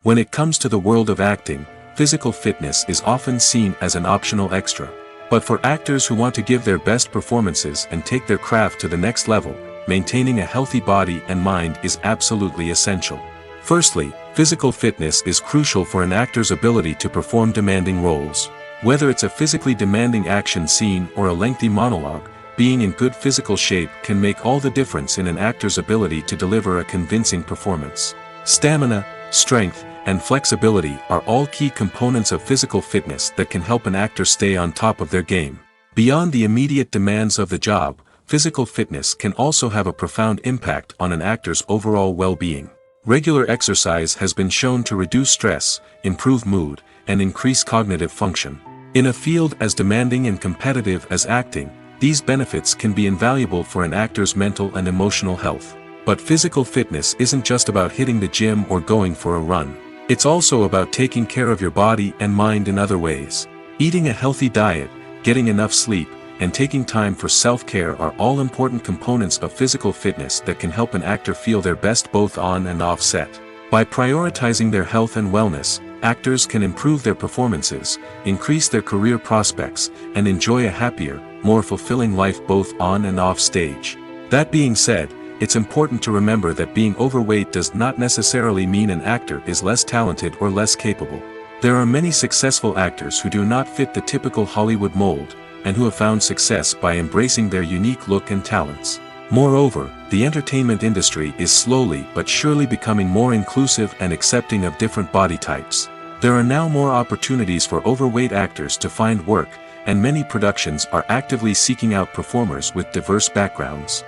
[SPEAKER 1] When it comes to the world of acting, physical fitness is often seen as an optional extra. But for actors who want to give their best performances and take their craft to the next level, maintaining a healthy body and mind is absolutely essential. Firstly, physical fitness is crucial for an actor's ability to perform demanding roles. Whether it's a physically demanding action scene or a lengthy monologue, being in good physical shape can make all the difference in an actor's ability to deliver a convincing performance. Stamina, strength, and flexibility are all key components of physical fitness that can help an actor stay on top of their game. Beyond the immediate demands of the job, physical fitness can also have a profound impact on an actor's overall well-being. Regular exercise has been shown to reduce stress, improve mood, and increase cognitive function. In a field as demanding and competitive as acting, these benefits can be invaluable for an actor's mental and emotional health. But physical fitness isn't just about hitting the gym or going for a run. It's also about taking care of your body and mind in other ways. Eating a healthy diet, getting enough sleep, and taking time for self-care are all important components of physical fitness that can help an actor feel their best both on and off set. By prioritizing their health and wellness, actors can improve their performances, increase their career prospects, and enjoy a happier, more fulfilling life both on and off stage. That being said, it's important to remember that being overweight does not necessarily mean an actor is less talented or less capable. There are many successful actors who do not fit the typical Hollywood mold, and who have found success by embracing their unique look and talents. Moreover, the entertainment industry is slowly but surely becoming more inclusive and accepting of different body types. There are now more opportunities for overweight actors to find work, and many productions are actively seeking out performers with diverse backgrounds.